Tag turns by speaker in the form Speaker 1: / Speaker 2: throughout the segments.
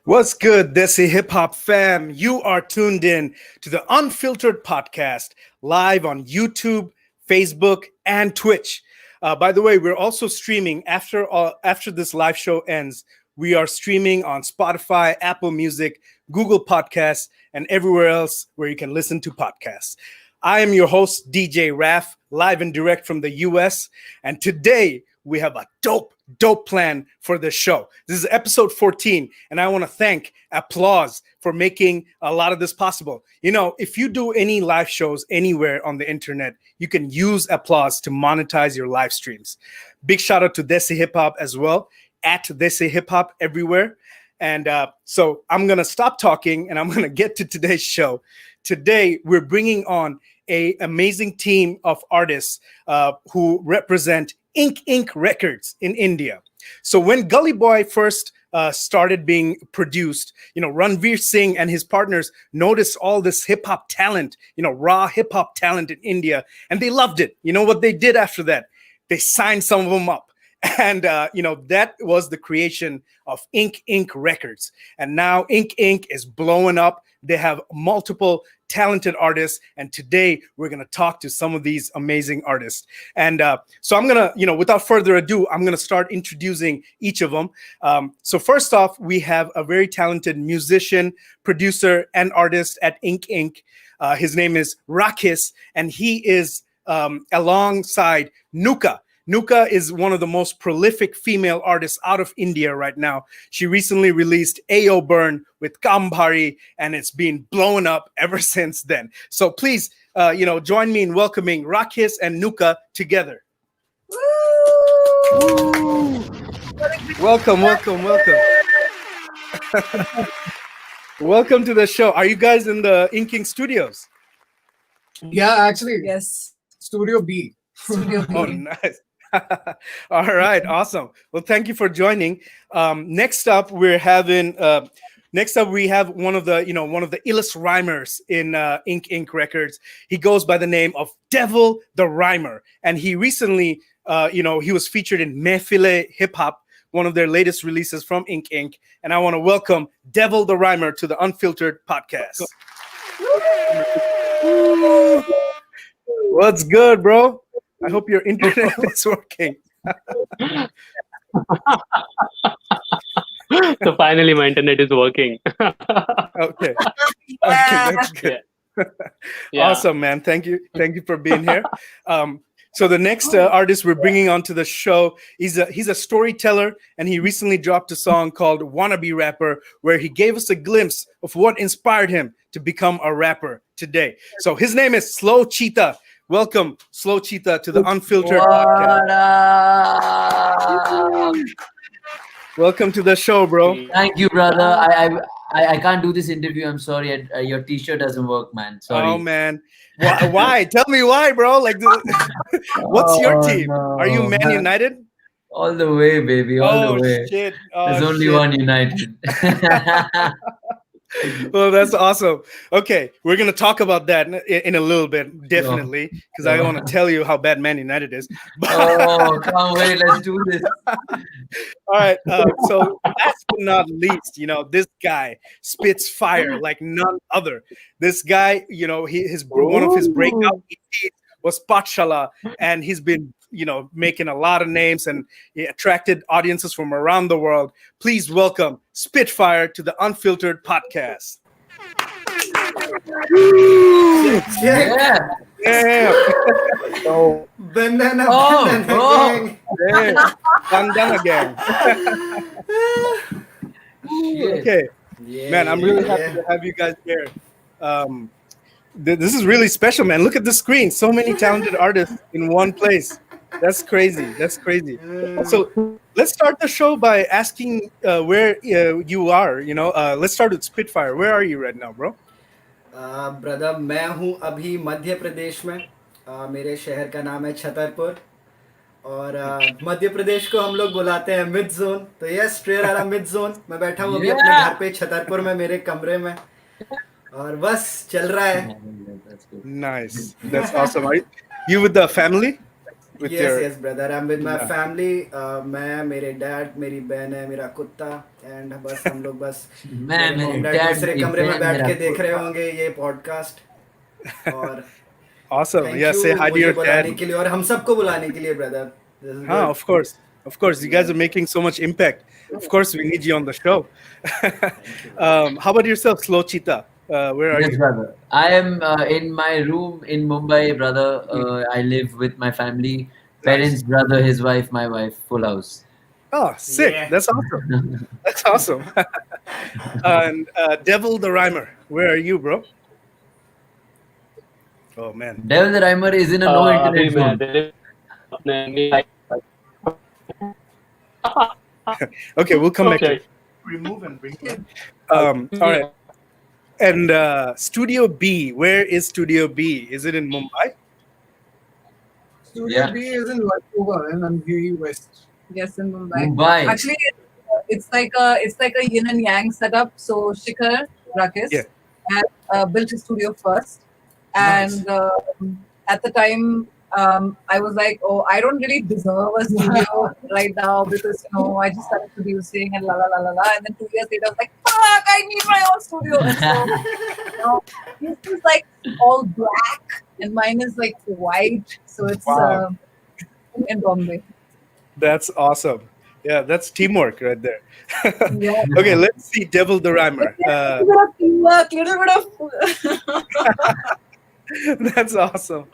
Speaker 1: What's good, Desi Hip Hop fam? You are tuned in to the Unfiltered Podcast, live on YouTube, Facebook, and Twitch. By the way, we're also streaming after this live show ends. We are streaming on Spotify, Apple Music, Google Podcasts, and everywhere else where you can listen to podcasts. I am your host, DJ Raf, live and direct from the US. And today we have a dope plan for the show. This is episode 14, and I want to thank Applause for making a lot of this possible. You know, if you do any live shows anywhere on the internet, you can use Applause to monetize your live streams. Big shout out to Desi Hip Hop as well, at Desi Hip Hop everywhere. And so I'm going to stop talking and I'm going to get to today's show. Today, we're bringing on an amazing team of artists who represent IncInk Records in India. So when Gully Boy first started being produced, Ranveer Singh and his partners noticed all this hip hop talent, raw hip hop talent in India, and they loved it. You know what they did after that? They signed some of them up. And, that was the creation of IncInk Records. And now IncInk is blowing up. They have multiple talented artists. And today we're going to talk to some of these amazing artists. And so I'm going to, without further ado, I'm going to start introducing each of them. So first off, we have a very talented musician, producer, and artist at IncInk. His name is Rākhis, and he is alongside Nuka. Nuka is one of the most prolific female artists out of India right now. She recently released Ayo Burn with Kambhari, and it's been blowing up ever since then. So please, join me in welcoming Rākhis and Nuka together. Woo! Welcome. Welcome to the show. Are you guys in the IncInk studios?
Speaker 2: Yeah, actually,
Speaker 3: yes.
Speaker 2: Studio B.
Speaker 1: Oh, nice. All right, awesome. Well, thank you for joining. Next up, we have one of the illest rhymers in IncInk Records. He goes by the name of Devil the Rhymer, and he recently, he was featured in Mehfile Hip Hop, one of their latest releases from IncInk. And I want to welcome Devil the Rhymer to the Unfiltered Podcast. What's good, bro? I hope your internet is working.
Speaker 4: So finally, my internet is working.
Speaker 1: Okay, that's good. Yeah. Awesome, man. Thank you for being here. So the next artist we're bringing onto the show, he's a storyteller, and he recently dropped a song called "Wannabe Rapper," where he gave us a glimpse of what inspired him to become a rapper today. So his name is SlowCheeta. Welcome, SlowCheeta, to the Unfiltered Podcast. Welcome to the show, bro.
Speaker 5: Thank you, brother. I can't do this interview. I'm sorry. Your T-shirt doesn't work, man. Sorry.
Speaker 1: Oh, man. Why? Tell me why, bro. What's your team?
Speaker 5: No,
Speaker 1: Are you Man United?
Speaker 5: All the way, baby. All the way.
Speaker 1: Shit.
Speaker 5: There's only one United.
Speaker 1: Well, that's awesome. Okay, we're going to talk about that in a little bit, definitely, because I want to tell you how bad Man United is.
Speaker 5: Oh, can't wait. Let's do this.
Speaker 1: All right. So last but not least, this guy spits fire like none other. This guy, one of his breakout EPs was Patshala, and he's been making a lot of names, and he attracted audiences from around the world. Please welcome Spitfire to the Unfiltered Podcast.
Speaker 5: Yeah.
Speaker 2: Oh, bandana gang.
Speaker 1: Yeah. Bandana gang. Okay.
Speaker 2: Yeah,
Speaker 1: man, I'm really happy to have you guys here. This is really special, man. Look at the screen. So many talented artists in one place. That's crazy. So let's start the show by asking where you are. Let's start with Spitfire. Where are you right now, bro?
Speaker 2: Brother मैं हूँ अभी मध्य प्रदेश में. मेरे शहर का नाम है छतरपुर, और मध्य प्रदेश को हम लोग बुलाते हैं मिड जोन. तो ये स्ट्रेट वाला मिड जोन. मैं बैठा हूँ अभी अपने घर पे छतरपुर में, मेरे कमरे में, और बस चल रहा है.
Speaker 1: Nice. That's awesome. Are you with the family?
Speaker 2: Yes, brother. I'm with my family. मैं, मेरे डैड, मेरी बहन है, मेरा कुत्ता, एंड बस हम लोग बस
Speaker 5: मैं
Speaker 2: मेरे मॉम
Speaker 5: मेरे
Speaker 2: डैड
Speaker 5: डैड
Speaker 2: दूसरे
Speaker 5: मेरी
Speaker 2: कमरे में
Speaker 5: बहन
Speaker 2: बैठ
Speaker 5: मेरा
Speaker 2: के देख रहे होंगे ये पॉडकास्ट. और
Speaker 1: Awesome.
Speaker 2: Thank
Speaker 1: Yeah,
Speaker 2: you
Speaker 1: say hi to
Speaker 2: मुझे
Speaker 1: your
Speaker 2: बुलाने
Speaker 1: dad.
Speaker 2: के लिए और हम सबको बुलाने के लिए brother. This is
Speaker 1: Huh,
Speaker 2: good.
Speaker 1: of course. Of course. You guys are making so much impact. Of course, we need you on the show. How about yourself, SlowCheeta? Where are
Speaker 5: Yes,
Speaker 1: you?
Speaker 5: brother. I am in my room in Mumbai, brother. I live with my family,
Speaker 1: Nice.
Speaker 5: parents, brother, his wife, my wife, full house.
Speaker 1: Oh, sick.
Speaker 2: Yeah.
Speaker 1: That's awesome. That's awesome. And Devil the Rhymer, where are you, bro? Oh, man.
Speaker 5: Devil the Rhymer is in a no
Speaker 4: अभी
Speaker 5: internet
Speaker 4: मैं
Speaker 5: zone.
Speaker 4: Delhi अपने mummy
Speaker 1: Okay, we'll come back to
Speaker 4: Okay.
Speaker 1: it. Remove and bring back. All right. And Studio B, where is Studio B? Is it in Mumbai?
Speaker 3: Studio
Speaker 5: Yeah.
Speaker 3: B is in Vancouver in Navzar West.
Speaker 6: Yes, in Mumbai.
Speaker 5: Mumbai.
Speaker 6: Actually, it's like a yin and yang setup. So Shikhar Rākhis
Speaker 1: Yeah.
Speaker 6: had built his studio first,
Speaker 1: Nice.
Speaker 6: and at the time, I was like, oh, I don't really deserve a studio right now because I just started producing and la la la la la. And then 2 years later, I was like, fuck, I need my own studio. And so his is like all black, and mine is like white. So it's
Speaker 1: Wow.
Speaker 6: in Bombay.
Speaker 1: That's awesome. Yeah, that's teamwork right there.
Speaker 6: Yeah.
Speaker 1: Okay, let's see Devil the Rhymer.
Speaker 6: Little bit of teamwork, little bit of.
Speaker 1: That's awesome.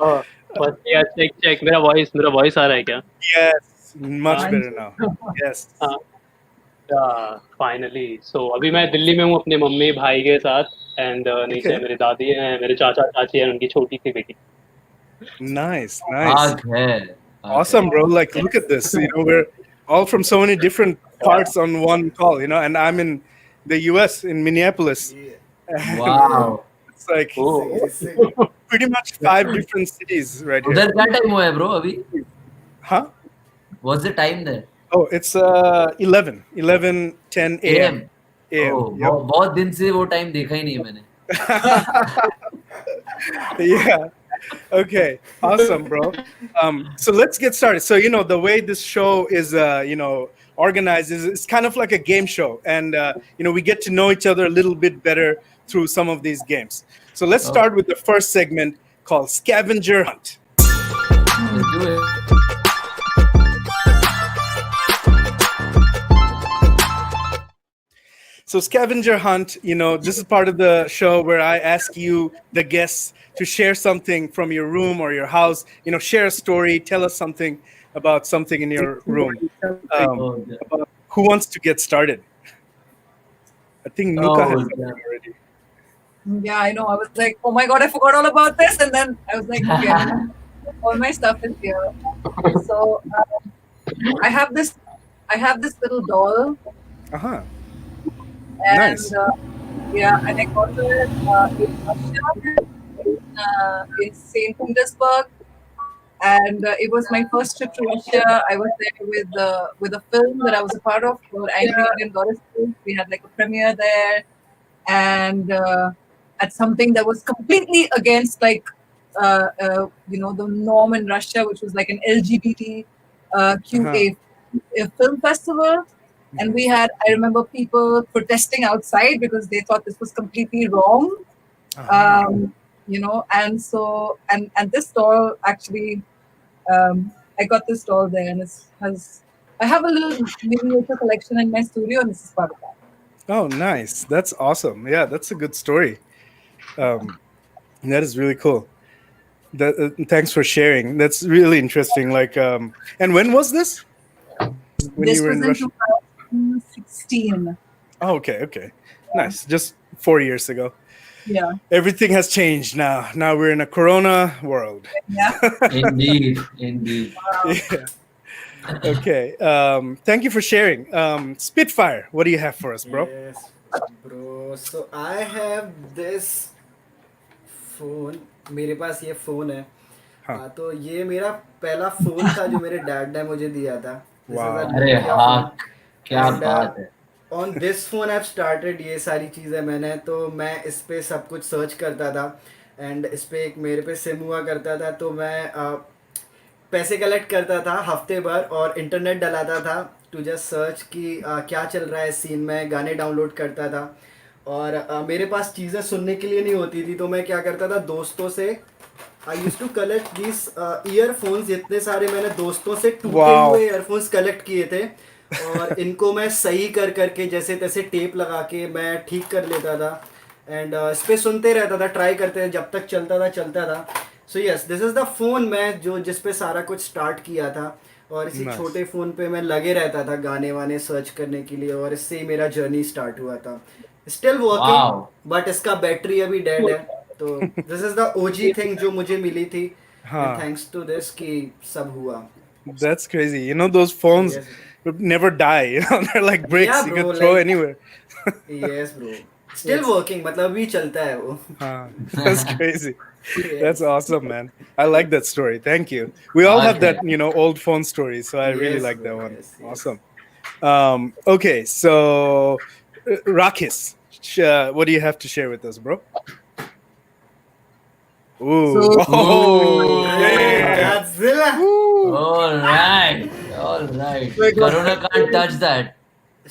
Speaker 4: बस यार check मेरा voice आ रहा है क्या?
Speaker 1: Yes, much
Speaker 4: हाँ
Speaker 1: better now. Yes.
Speaker 4: Finally. So अभी मैं दिल्ली में हूँ अपने मम्मी भाई के साथ and नीचे
Speaker 1: Okay.
Speaker 4: मेरे दादी हैं, मेरे चाचा चाची हैं, उनकी छोटी सी बेटी.
Speaker 1: Nice, nice.
Speaker 5: आग है.
Speaker 1: Awesome, bro. Like, look at this. We're all from so many different parts on one call, and I'm in the US, in Minneapolis.
Speaker 2: Yeah.
Speaker 5: Wow.
Speaker 1: It's like
Speaker 4: Oh.
Speaker 2: Sick, sick.
Speaker 1: pretty much 5 different cities right here.
Speaker 5: उधर क्या time हुआ है bro अभी?
Speaker 1: Huh?
Speaker 5: What's the time there?
Speaker 1: Oh, it's 11:10 a.m.
Speaker 5: Oh,
Speaker 1: Yep.
Speaker 5: बहुत दिन से वो time देखा ही नहीं है मैंने.
Speaker 1: Yeah. Okay. Awesome, bro. So let's get started. So, the way this show is, organized is it's kind of like a game show. And, we get to know each other a little bit better through some of these games. So let's start with the first segment called Scavenger Hunt.
Speaker 5: Let's do it.
Speaker 1: So Scavenger Hunt, this is part of the show where I ask you, the guests, to share something from your room or your house. Share a story, tell us something about something in your room. Who wants to get started? I think Nuka has something already.
Speaker 6: Yeah, I know. I was like, oh my god, I forgot all about this, and then I was like, okay, all my stuff is here. So I have this little doll.
Speaker 1: Uh-huh.
Speaker 6: And,
Speaker 1: Nice.
Speaker 6: And I got it in Russia, in St. Petersburg, and it was my first trip to Russia. I was there with a film that I was a part of called Angry Indian Goddess. We had like a premiere there, and at something that was completely against the norm in Russia, which was like an LGBT QA film festival. And I remember people protesting outside because they thought this was completely wrong. And so, and this doll actually, I got this doll there, and I have a little miniature collection in my studio, and this is part of that.
Speaker 1: Oh, nice. That's awesome. Yeah, that's a good story. That is really cool. Thanks for sharing. That's really interesting. And when was this? When
Speaker 6: This
Speaker 1: you were
Speaker 6: was
Speaker 1: in
Speaker 6: in
Speaker 1: Russia?
Speaker 6: 2016.
Speaker 1: Oh, okay. Nice. Just 4 years ago.
Speaker 6: Yeah.
Speaker 1: Everything has changed now. Now we're in a Corona world.
Speaker 6: Yeah.
Speaker 5: Indeed.
Speaker 6: Wow.
Speaker 1: Yeah. Okay. Thank you for sharing. Spitfire, what do you have for us, bro?
Speaker 2: Yes, bro. So I have this phone. मेरे पास ये phone है.
Speaker 1: हाँ.
Speaker 2: तो ये मेरा पहला phone था जो मेरे डैड ने मुझे दिया था.
Speaker 1: Wow.
Speaker 5: अरे हाँ, क्या बात है.
Speaker 2: On this phone I've started ये सारी चीज़ें मैंने तो मैं इस पे सब कुछ सर्च करता था एंड इस पे एक मेरे पे सिम हुआ करता था तो मैं पैसे कलेक्ट करता था हफ्ते भर और इंटरनेट डलाता था टू जस्ट सर्च कि क्या चल रहा है सीन में, गाने डाउनलोड करता था। और मेरे पास चीज़ें सुनने के लिए नहीं होती थी, तो मैं क्या करता था दोस्तों से, I use to collect this earphones. इतने सारे मैंने दोस्तों से टूटे
Speaker 1: Wow.
Speaker 2: हुए ईयरफोन्स कलेक्ट किए थे, और इनको मैं सही कर करके जैसे तैसे टेप लगा के मैं ठीक कर लेता था। एंड इस पे सुनते रहता था, ट्राई करते थे, जब तक चलता था। So yes, this is the phone मैं जो जिस पे सारा कुछ स्टार्ट किया था, और इसी
Speaker 1: Nice.
Speaker 2: छोटे फ़ोन पे मैं लगे रहता था गाने वाने सर्च करने के लिए, और इससे ही मेरा जर्नी स्टार्ट हुआ था। Still working,
Speaker 5: Wow.
Speaker 2: बट इसका बैटरी अभी डेड है। तो this is the OG thing जो मुझे मिली थी, and
Speaker 1: Huh.
Speaker 2: Thanks to this कि सब हुआ।
Speaker 1: That's crazy. You know, those phones
Speaker 2: Yes.
Speaker 1: never die. You know, they're like bricks.
Speaker 2: Yeah,
Speaker 1: You
Speaker 2: bro,
Speaker 1: can throw
Speaker 2: like-
Speaker 1: anywhere.
Speaker 2: Yes bro, still working, मतलब अभी चलता है वो।
Speaker 1: That's crazy.
Speaker 2: Yes.
Speaker 1: That's awesome, man. I like that story. Thank you. We all have
Speaker 5: Okay.
Speaker 1: that, you know, old phone stories. So I really
Speaker 2: Yes,
Speaker 1: like that
Speaker 2: bro,
Speaker 1: one.
Speaker 2: yes, yes.
Speaker 1: Awesome. Okay, so Rākhis, what do you have to share with us, bro? Ooh.
Speaker 3: So-
Speaker 1: Oh, yeah.
Speaker 2: Godzilla.
Speaker 5: All right.
Speaker 3: Like,
Speaker 5: Corona can't touch that.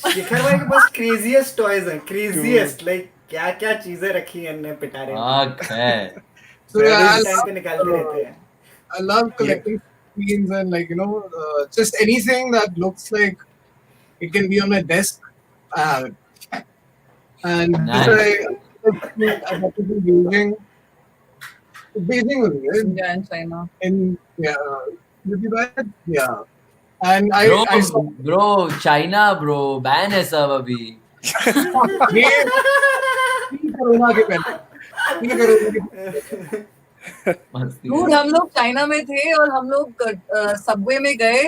Speaker 2: शिखर भाई के पास craziest toys हैं, craziest, like क्या क्या चीजें रखी हैं इनने पिटारे में।
Speaker 5: Okay.
Speaker 3: So yeah, I
Speaker 2: time पे निकालते रहते हैं।
Speaker 3: I love collecting screens and like just anything that looks like it can be on my desk. I have it, and
Speaker 5: Nice.
Speaker 3: this I have to be using Beijing was good
Speaker 6: India and China.
Speaker 3: in did you buy it? Yeah, and I saw
Speaker 5: Bro, China, bro, ban है सब अभी.
Speaker 3: ये corona के पहले ये corona के
Speaker 5: मस्ती.
Speaker 6: Dude, हम लोग चाइना में थे और हम लोग सबवे में गए,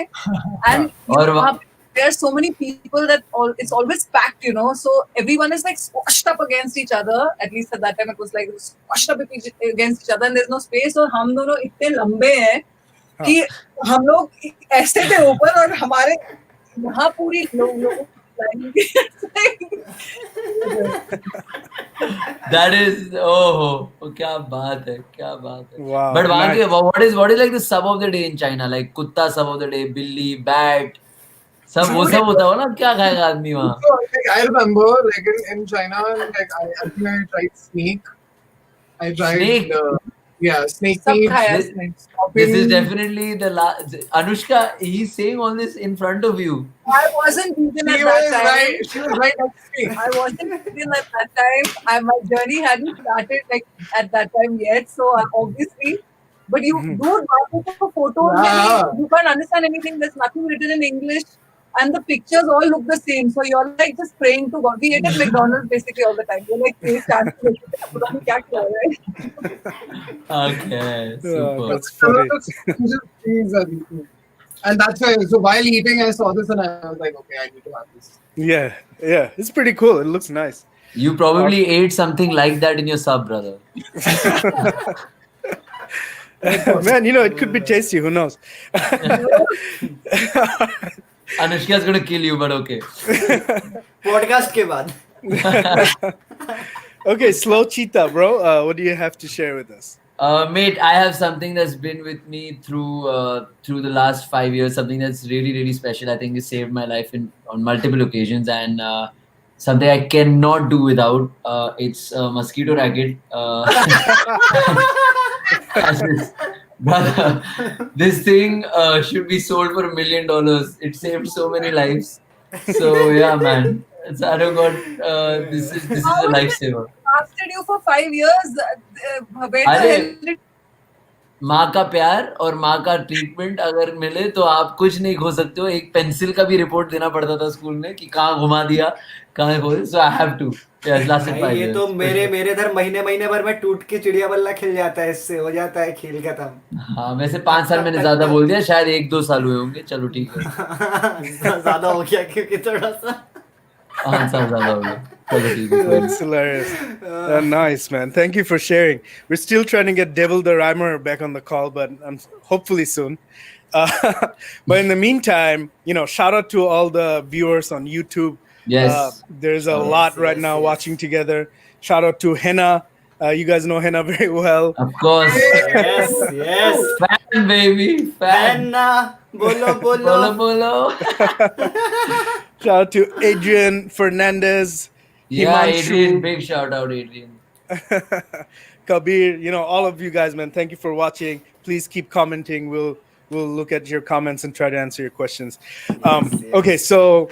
Speaker 6: and
Speaker 5: और
Speaker 6: वहाँ पे there are so many people that it's always packed, so everyone is like squashed up against each other. At least at that time it was like squashed up against each other, and there's no space. और हम दोनों इतने लंबे हैं कि हम लोग ऐसे थे ऊपर, और हमारे यहाँ पूरी लोग
Speaker 5: That is क्या बात है.
Speaker 1: Wow,
Speaker 5: But वहाँ के
Speaker 1: nice.
Speaker 5: what is like the sub of the day in China? Like कुत्ता sub of the day, बिल्ली, bat, सब वो सब होता हो ना, क्या खाएगा आदमी वहाँ?
Speaker 3: So, like, I remember, like in China, like I think I tried snake. I tried
Speaker 5: Snake?
Speaker 3: snake
Speaker 6: सब
Speaker 3: meat.
Speaker 6: खाया
Speaker 5: This-
Speaker 6: उसने.
Speaker 5: This is definitely the last. Anushka, he's saying all this in front of you.
Speaker 6: I wasn't vegan at
Speaker 3: She
Speaker 6: that
Speaker 3: was
Speaker 6: time.
Speaker 3: right. She was right next to me.
Speaker 6: I wasn't vegan at that time. My journey hadn't started like at that time yet. So obviously, but you do photos.
Speaker 3: Yeah.
Speaker 6: You can't understand anything. There's nothing written in English, and the pictures all look the same. So you're like just praying to God. We ate at McDonald's basically all the time. We're like, please start.
Speaker 5: Okay, super.
Speaker 1: That's funny.
Speaker 3: And that's why. So while eating, I saw this and I was like, okay, I need to have this.
Speaker 1: Yeah, it's pretty cool. It looks nice.
Speaker 5: You probably ate something like that in your sub, brother.
Speaker 1: Man, it could be tasty. Who knows?
Speaker 5: Anushka's gonna kill you, but okay.
Speaker 2: Podcast के बाद।
Speaker 1: Okay, SlowCheeta, bro. What do you have to share with us?
Speaker 5: Mate, I have something that's been with me through the last 5 years. Something that's really, really special. I think it saved my life on multiple occasions, and something I cannot do without. It's a mosquito racket. Brother, this thing should be sold for $1 million. It saved so many lives. So yeah, man. I don't got. This is a lifesaver.
Speaker 6: Lasted you for 5 years. Where the
Speaker 5: अरे,
Speaker 6: hell did
Speaker 5: माँ का प्यार और माँ का treatment अगर मिले तो आप कुछ नहीं खो सकते हो. एक पेंसिल का भी रिपोर्ट देना पड़ता था स्कूल में कि कहाँ घुमा दिया, कहाँ खो. सो आई हैव टू.
Speaker 2: भाई ये तो मेरे इधर महीने भर में टूट के चिड़िया बल्ला खिल जाता है, इससे हो जाता है खेल खत्म।
Speaker 5: हाँ, वैसे 5 साल मैंने ज्यादा बोल दिया, शायद 1-2 साल हुए होंगे. चलो ठीक है.
Speaker 2: ज्यादा हो गया क्योंकि थोड़ा सा
Speaker 5: 5 साल ज्यादा हो गया. चलो ठीक है.
Speaker 1: That's hilarious. Nice, man. Thank you for sharing. We're still trying to get Devil the Rhymer back on the call, but hopefully soon. But in the meantime, shout out to all the viewers on YouTube.
Speaker 5: Yes.
Speaker 1: There's a lot right now watching together. Shout out to Henna, You guys know Henna very well.
Speaker 5: Of course.
Speaker 2: Yes, yes.
Speaker 5: Fan, baby. Fan.
Speaker 2: Henna, bolo
Speaker 5: Bolo,
Speaker 2: bolo.
Speaker 5: bolo.
Speaker 1: Shout out to Adrian Fernandez,
Speaker 5: Yeah,
Speaker 1: Himanshu.
Speaker 5: Adrian. Big shout out, Adrian.
Speaker 1: Kabir, all of you guys, man. Thank you for watching. Please keep commenting. We'll look at your comments and try to answer your questions. Okay, so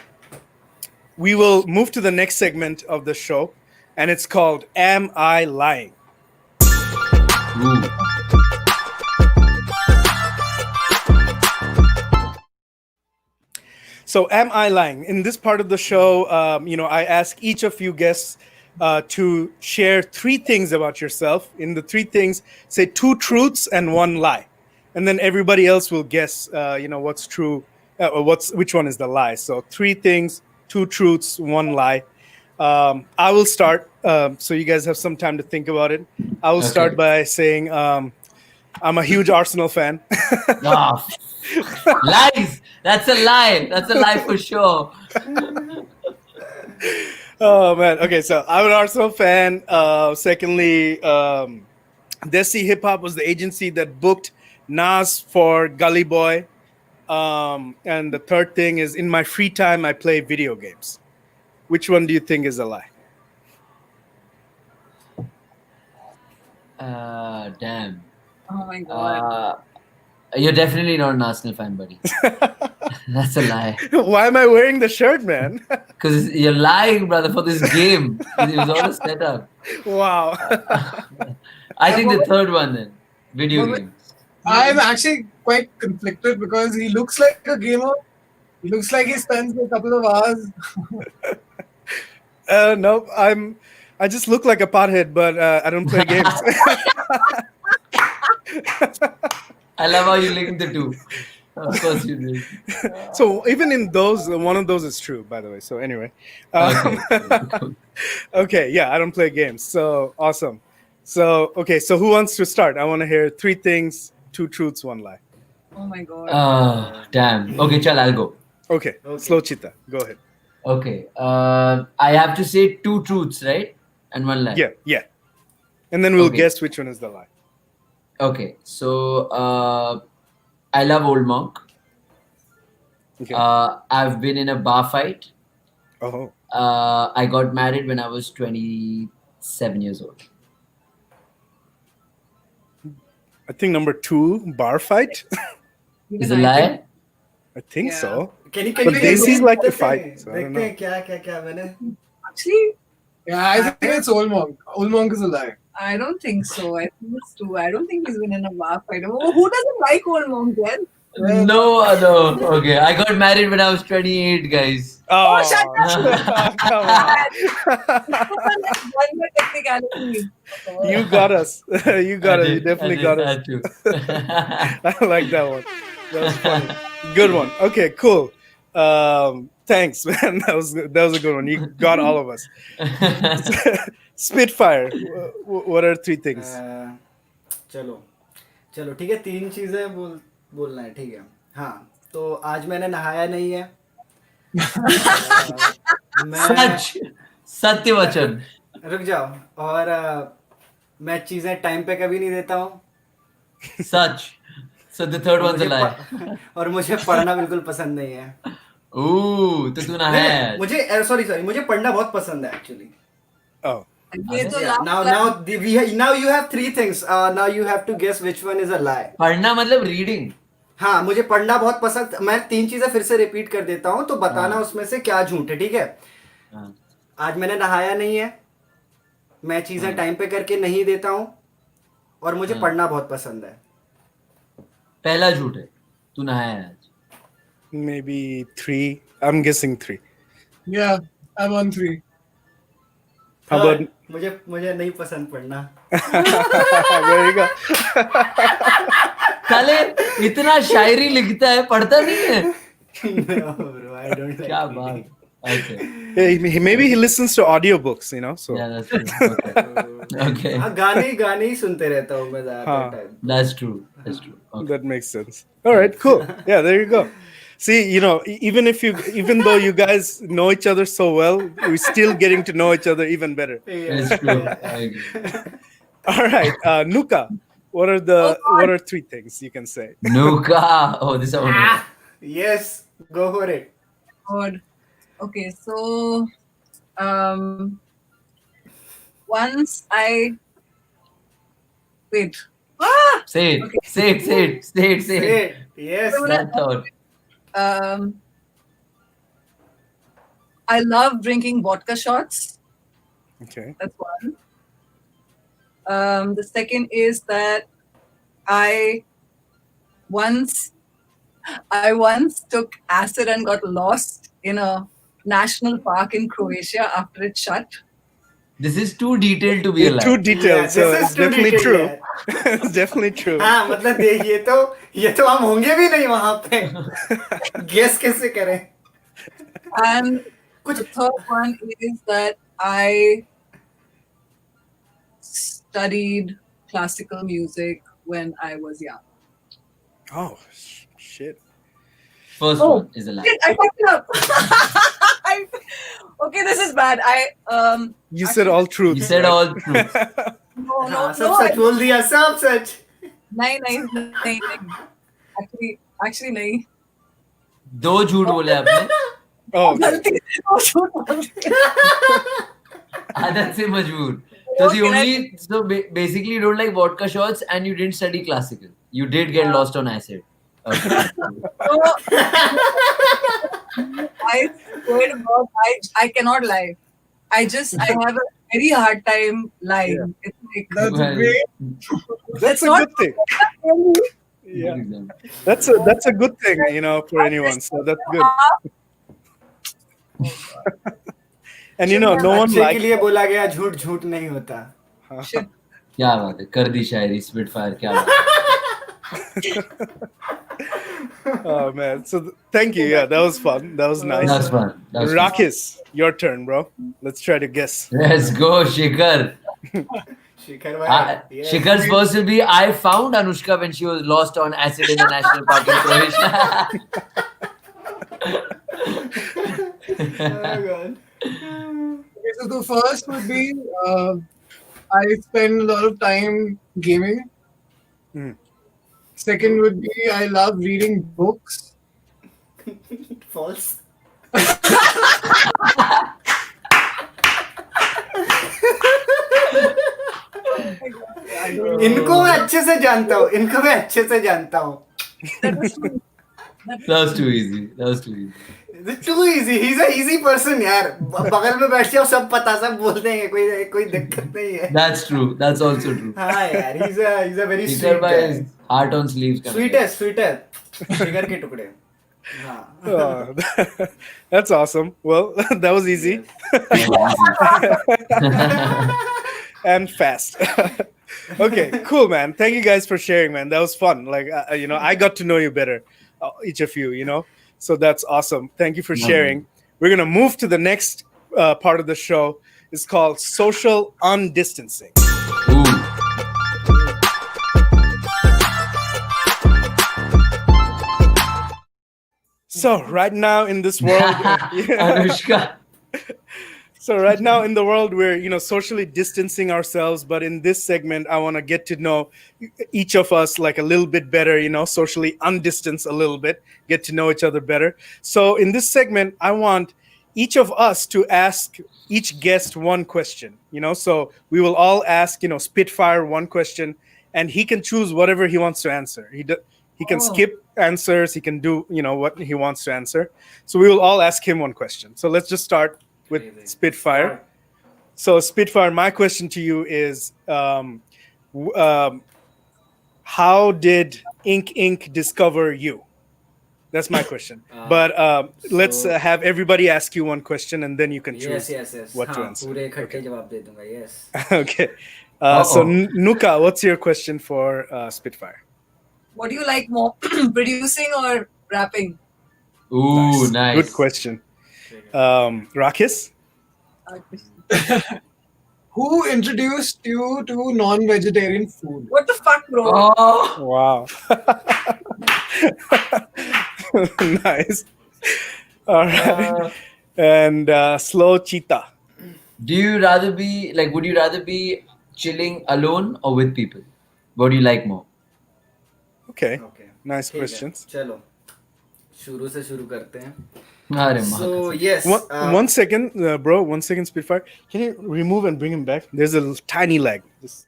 Speaker 1: we will move to the next segment of the show, and it's called "Am I Lying?"
Speaker 5: Ooh.
Speaker 1: So, am I lying? In this part of the show, I ask each of you guests to share 3 things about yourself. In the 3 things, say 2 truths and 1 lie, and then everybody else will guess, what's true, or which one is the lie. So 3 things, 2 truths, 1 lie. I will start, so you guys have some time to think about it. I will start by saying I'm a huge Arsenal fan.
Speaker 5: Oh, lies. That's a lie. That's a lie for sure.
Speaker 1: Oh man. Okay, so I'm an Arsenal fan. Secondly, Desi Hip Hop was the agency that booked Nas for Gully Boy. And the third thing is, in my free time, I play video games. Which one do you think is a lie?
Speaker 5: Damn.
Speaker 6: Oh my god.
Speaker 5: You're definitely not an Arsenal fan, buddy. That's a lie.
Speaker 1: Why am I wearing the shirt, man?
Speaker 5: Because you're lying, brother, for this game. It was all a setup.
Speaker 1: Wow.
Speaker 5: I think the third one then. Video games.
Speaker 3: I'm actually quite conflicted because he looks like a gamer. He looks like he spends a couple of hours.
Speaker 1: No, I just look like a pothead, but I don't play games.
Speaker 5: I love how you link the two. Of course you do.
Speaker 1: So even in those, one of those is true, by the way. So anyway.
Speaker 5: Okay.
Speaker 1: Okay, yeah, I don't play games. So awesome. So, okay, so who wants to start? I want to hear 3 things, 2 truths, 1 lie.
Speaker 6: Oh my god.
Speaker 5: Damn. Okay, chal, I'll go.
Speaker 1: Okay. SlowCheeta, go ahead.
Speaker 5: Okay. I have to say 2 truths, right? And 1 lie.
Speaker 1: Yeah. And then we'll
Speaker 5: Okay.
Speaker 1: guess which one is the lie.
Speaker 5: Okay. So I love Old Monk.
Speaker 1: Okay.
Speaker 5: I've been in a bar fight.
Speaker 1: Oh.
Speaker 5: I got married when I was 27 years old.
Speaker 1: I think number 2, bar fight.
Speaker 5: Is a lie?
Speaker 1: I think
Speaker 6: Yeah.
Speaker 1: so.
Speaker 2: Can you
Speaker 1: But Desi's like to fight. So I don't
Speaker 2: देखते हैं
Speaker 1: know.
Speaker 2: क्या मैंने
Speaker 6: Actually,
Speaker 3: Yeah, I think it's Old Monk. Old Monk is a lie.
Speaker 6: I don't think so. I think it's true. I don't think he's been in a bar fight. Oh, who doesn't like Old Monk then?
Speaker 5: No. Okay. I got married when I was 28, guys.
Speaker 1: Oh,
Speaker 6: shut up.
Speaker 1: come on.
Speaker 6: One more technicality.
Speaker 1: You got us. You got us. You definitely got us.
Speaker 5: Had to.
Speaker 1: I like that one. That was funny. Good one. Okay, cool. Thanks, man. That was a good one. You got all of us. Spitfire. What are 3 things?
Speaker 2: चलो ठीक है 3 चीजें बोलना है, ठीक है। हाँ, तो आज मैंने नहाया नहीं है।
Speaker 5: सत्य वचन।
Speaker 2: रुक जाओ। और मैं चीजें टाइम पे कभी नहीं देता हूँ।
Speaker 5: सच। So the third one's a lie.
Speaker 2: और मुझे पढ़ना बिल्कुल पसंद नहीं है।
Speaker 5: Ooh, तो तू नहाया है।
Speaker 2: मुझे सॉरी मुझे पढ़ना बहुत पसंद है एक्चुअली।
Speaker 1: Oh.
Speaker 6: ये तो
Speaker 2: Now you have 3 things. Now you have to guess which one is a lie.
Speaker 5: पढ़ना मतलब reading.
Speaker 2: हाँ, मुझे पढ़ना बहुत पसंद। मैं 3 चीजें फिर से रिपीट कर देता हूँ, तो बताना उसमें से क्या झूठ है, ठीक है? आज मैंने नहाया नहीं है, मैं चीजें टाइम पे करके नहीं देता हूँ, और मुझे पढ़ना बहुत पसंद है।
Speaker 5: पहला झूठ है, तू नहाया है आज।
Speaker 1: Maybe 3. I'm guessing 3.
Speaker 3: Yeah, I'm on 3.
Speaker 1: How about?
Speaker 2: मुझे नहीं पसंद पढ़ना।
Speaker 1: There you go.
Speaker 5: साले इतना शायरी लिखता है, पढ़ता नहीं है।
Speaker 2: No, bro, I don't like
Speaker 5: क्या
Speaker 2: reading.
Speaker 5: बात। Okay.
Speaker 1: Yeah, maybe he listens to audiobooks, So.
Speaker 5: Yeah, that's true. Okay.
Speaker 2: हाँ, गाने ही सुनते रहता हूँ मैं ज़्यादातर time.
Speaker 5: That's true. Okay.
Speaker 1: That makes sense. All right, cool. Yeah, there you go. See, even though you guys know each other so well, we're still getting to know each other even better.
Speaker 2: Yeah.
Speaker 5: It's true. I agree.
Speaker 1: All right, Nuka. What are 3 things you can say?
Speaker 5: Nuka. Oh, this is one.
Speaker 2: Yes, go for it.
Speaker 6: God. Okay, so once I wait.
Speaker 5: Say it.
Speaker 6: Okay.
Speaker 5: Say it. Say it. Say it. Say
Speaker 2: Say
Speaker 5: it.
Speaker 2: it. Yes.
Speaker 5: That thought.
Speaker 6: I love drinking vodka shots.
Speaker 1: Okay.
Speaker 6: That's one. The second is that I once took acid and got lost in a national park in Croatia after it shut.
Speaker 5: This is too detailed to be a lie.
Speaker 1: Too detailed,
Speaker 2: Yeah,
Speaker 1: so
Speaker 2: this is
Speaker 1: it's
Speaker 2: too
Speaker 1: definitely
Speaker 2: detailed,
Speaker 1: true. It's definitely true.
Speaker 2: हाँ मतलब ये तो हम होंगे भी नहीं वहां पे. Guess कैसे करें?
Speaker 6: And the third one is that I studied classical music when I was young.
Speaker 1: Oh shit.
Speaker 5: First one is a lie.
Speaker 6: Shit, I fucked it up. Okay, this is bad.
Speaker 1: You said all truth.
Speaker 5: You said
Speaker 1: right?
Speaker 5: all truth.
Speaker 6: No,
Speaker 2: हाँ, सब सच बोल दिया, सब सच.
Speaker 6: नहीं. Actually नहीं.
Speaker 5: दो झूठ बोले आपने.
Speaker 1: Oh, okay.
Speaker 6: गलती से दो झूठ बोल दिया.
Speaker 5: आदत से मजबूर. So the only basically you don't like vodka shots and you didn't study classical. You did get lost on acid. Okay.
Speaker 6: So, I swear to God, I cannot lie. I have a very hard time lying.
Speaker 1: Yeah.
Speaker 6: It's like,
Speaker 3: That's
Speaker 5: Well,
Speaker 3: great.
Speaker 1: That's a good thing. Yeah, that's a good thing, for anyone. So that's good. And no one
Speaker 2: अच्छे के
Speaker 1: likes.
Speaker 2: लिए बोला गया झूठ झूठ नहीं होता.
Speaker 6: shit.
Speaker 5: क्या बात है कर दी शायरी Spitfire क्या बात है.
Speaker 1: Oh man, so thank you. Yeah, that was fun. That was nice.
Speaker 5: That's fun. That's fun.
Speaker 1: Rākhis, your turn, bro. Let's try to guess.
Speaker 5: Let's go Shikhar.
Speaker 2: शिखर भाई. Yes.
Speaker 5: Shikhar's verse will be I found Anushka when she was lost on acid in the national park in Croatia.
Speaker 2: Oh God.
Speaker 3: Okay, so the first would be I spend a lot of time gaming. Second would be I love reading books.
Speaker 2: False. इनको मैं अच्छे से जानता हूँ.
Speaker 5: That was too easy.
Speaker 2: Too easy. He's a easy person यार. बगल में बैठ जाओ सब पता सब बोल देंगे. कोई दिक्कत नहीं है.
Speaker 5: That's true. That's also true.
Speaker 2: हाँ यार. He's a very
Speaker 5: Shikhar
Speaker 2: sweet
Speaker 5: by
Speaker 2: guy.
Speaker 5: his heart on sleeves.
Speaker 2: Sweetest. शिखर के टुकड़े. हाँ.
Speaker 1: Oh, that's awesome. Well, that was easy and fast. Okay, cool, man. Thank you guys for sharing, man. That was fun. Like, I got to know you better, each of you. So that's awesome. Thank you for sharing. We're gonna move to the next part of the show. It's called social undistancing.
Speaker 5: Ooh.
Speaker 1: So right now in this world,
Speaker 5: Anushka.
Speaker 1: So right now in the world, we're socially distancing ourselves. But in this segment, I want to get to know each of us like a little bit better. Socially undistance a little bit, get to know each other better. So in this segment, I want each of us to ask each guest one question. So we will all ask Spitfire one question, and he can choose whatever he wants to answer. He can skip answers. He can do what he wants to answer. So we will all ask him one question. So let's just start with Spitfire. So Spitfire, my question to you is, how did IncInk discover you? That's my question. But let's have everybody ask you one question, and then you can choose what to answer.
Speaker 2: पूरे इकट्ठे जवाब दे दूंगा. Yes.
Speaker 1: Okay. So Nuka, what's your question for Spitfire?
Speaker 6: What do you like more, producing or rapping?
Speaker 5: Ooh, nice.
Speaker 1: Good question. Rākhis?
Speaker 3: Who introduced you to non-vegetarian food?
Speaker 6: What the fuck, bro?
Speaker 5: Oh,
Speaker 1: Wow. Nice. All right. And SlowCheeta.
Speaker 5: would you rather be chilling alone or with people? What do you like more?
Speaker 1: Okay.
Speaker 2: Okay
Speaker 1: Nice
Speaker 2: ठीक है
Speaker 1: questions.
Speaker 2: चलो शुरू से शुरू करते हैं
Speaker 5: अरे
Speaker 2: सो
Speaker 5: महाकसम.
Speaker 2: Yes
Speaker 1: One second, bro. 1 second, Spitfire. Can you remove and bring him back? There's a tiny lag. Just,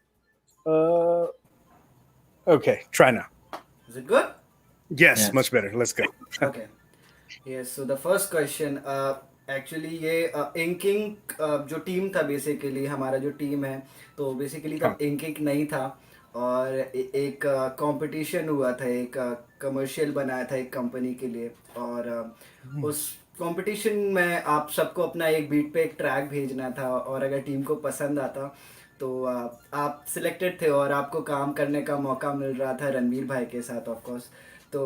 Speaker 1: okay, try now.
Speaker 2: Is it good
Speaker 1: Yes,
Speaker 5: Yes.
Speaker 1: much better. Let's go.
Speaker 2: Okay. Yes, so the first question, actually ये इंकिंक जो team था basically हमारा जो team है तो basically तब इंकिंक नहीं था और एक कंपटीशन हुआ था एक कमर्शियल बनाया था एक कंपनी के लिए और उस कंपटीशन में आप सबको अपना एक बीट पे एक ट्रैक भेजना था और अगर टीम को पसंद आता तो आप सिलेक्टेड थे और आपको काम करने का मौका मिल रहा था रणवीर भाई के साथ ऑफ कोर्स तो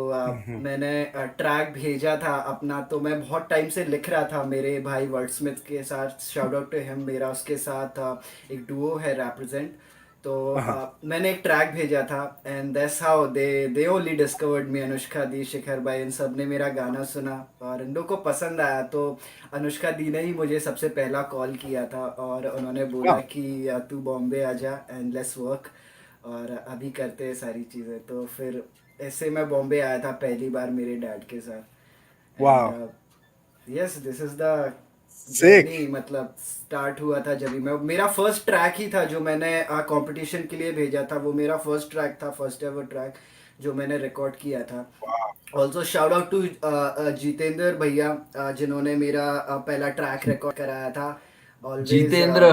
Speaker 2: मैंने ट्रैक भेजा था अपना तो मैं बहुत टाइम से लिख रहा था मेरे भाई वर्डस्मिथ के साथ शाउट आउट टू हिम मेरा उसके साथ एक डुओ है रिप्रेजेंट तो मैंने एक ट्रैक भेजा था and that's how they only discovered me Anushka di Shikhar भाई इन सब ने मेरा गाना सुना और इन लोगों को पसंद आया तो अनुष्का दी ने ही मुझे सबसे पहला कॉल किया था और उन्होंने बोला कि तू बॉम्बे आ जा एंड लेट्स वर्क और अभी करते हैं सारी चीज़ें तो फिर ऐसे मैं बॉम्बे आया था पहली बार मेरे डैड के साथ
Speaker 1: Wow.
Speaker 2: Yes this is the
Speaker 1: Sick.
Speaker 2: मतलब स्टार्ट हुआ था जब मैं मेरा फर्स्ट ट्रैक ही था जो मैंने कंपटीशन के लिए भेजा था वो मेरा फर्स्ट ट्रैक था फर्स्ट एवर ट्रैक जो मैंने रिकॉर्ड किया था also shout out to Jitendra भैया जिन्होंने मेरा पहला ट्रैक रिकॉर्ड कराया था
Speaker 5: जितेंद्र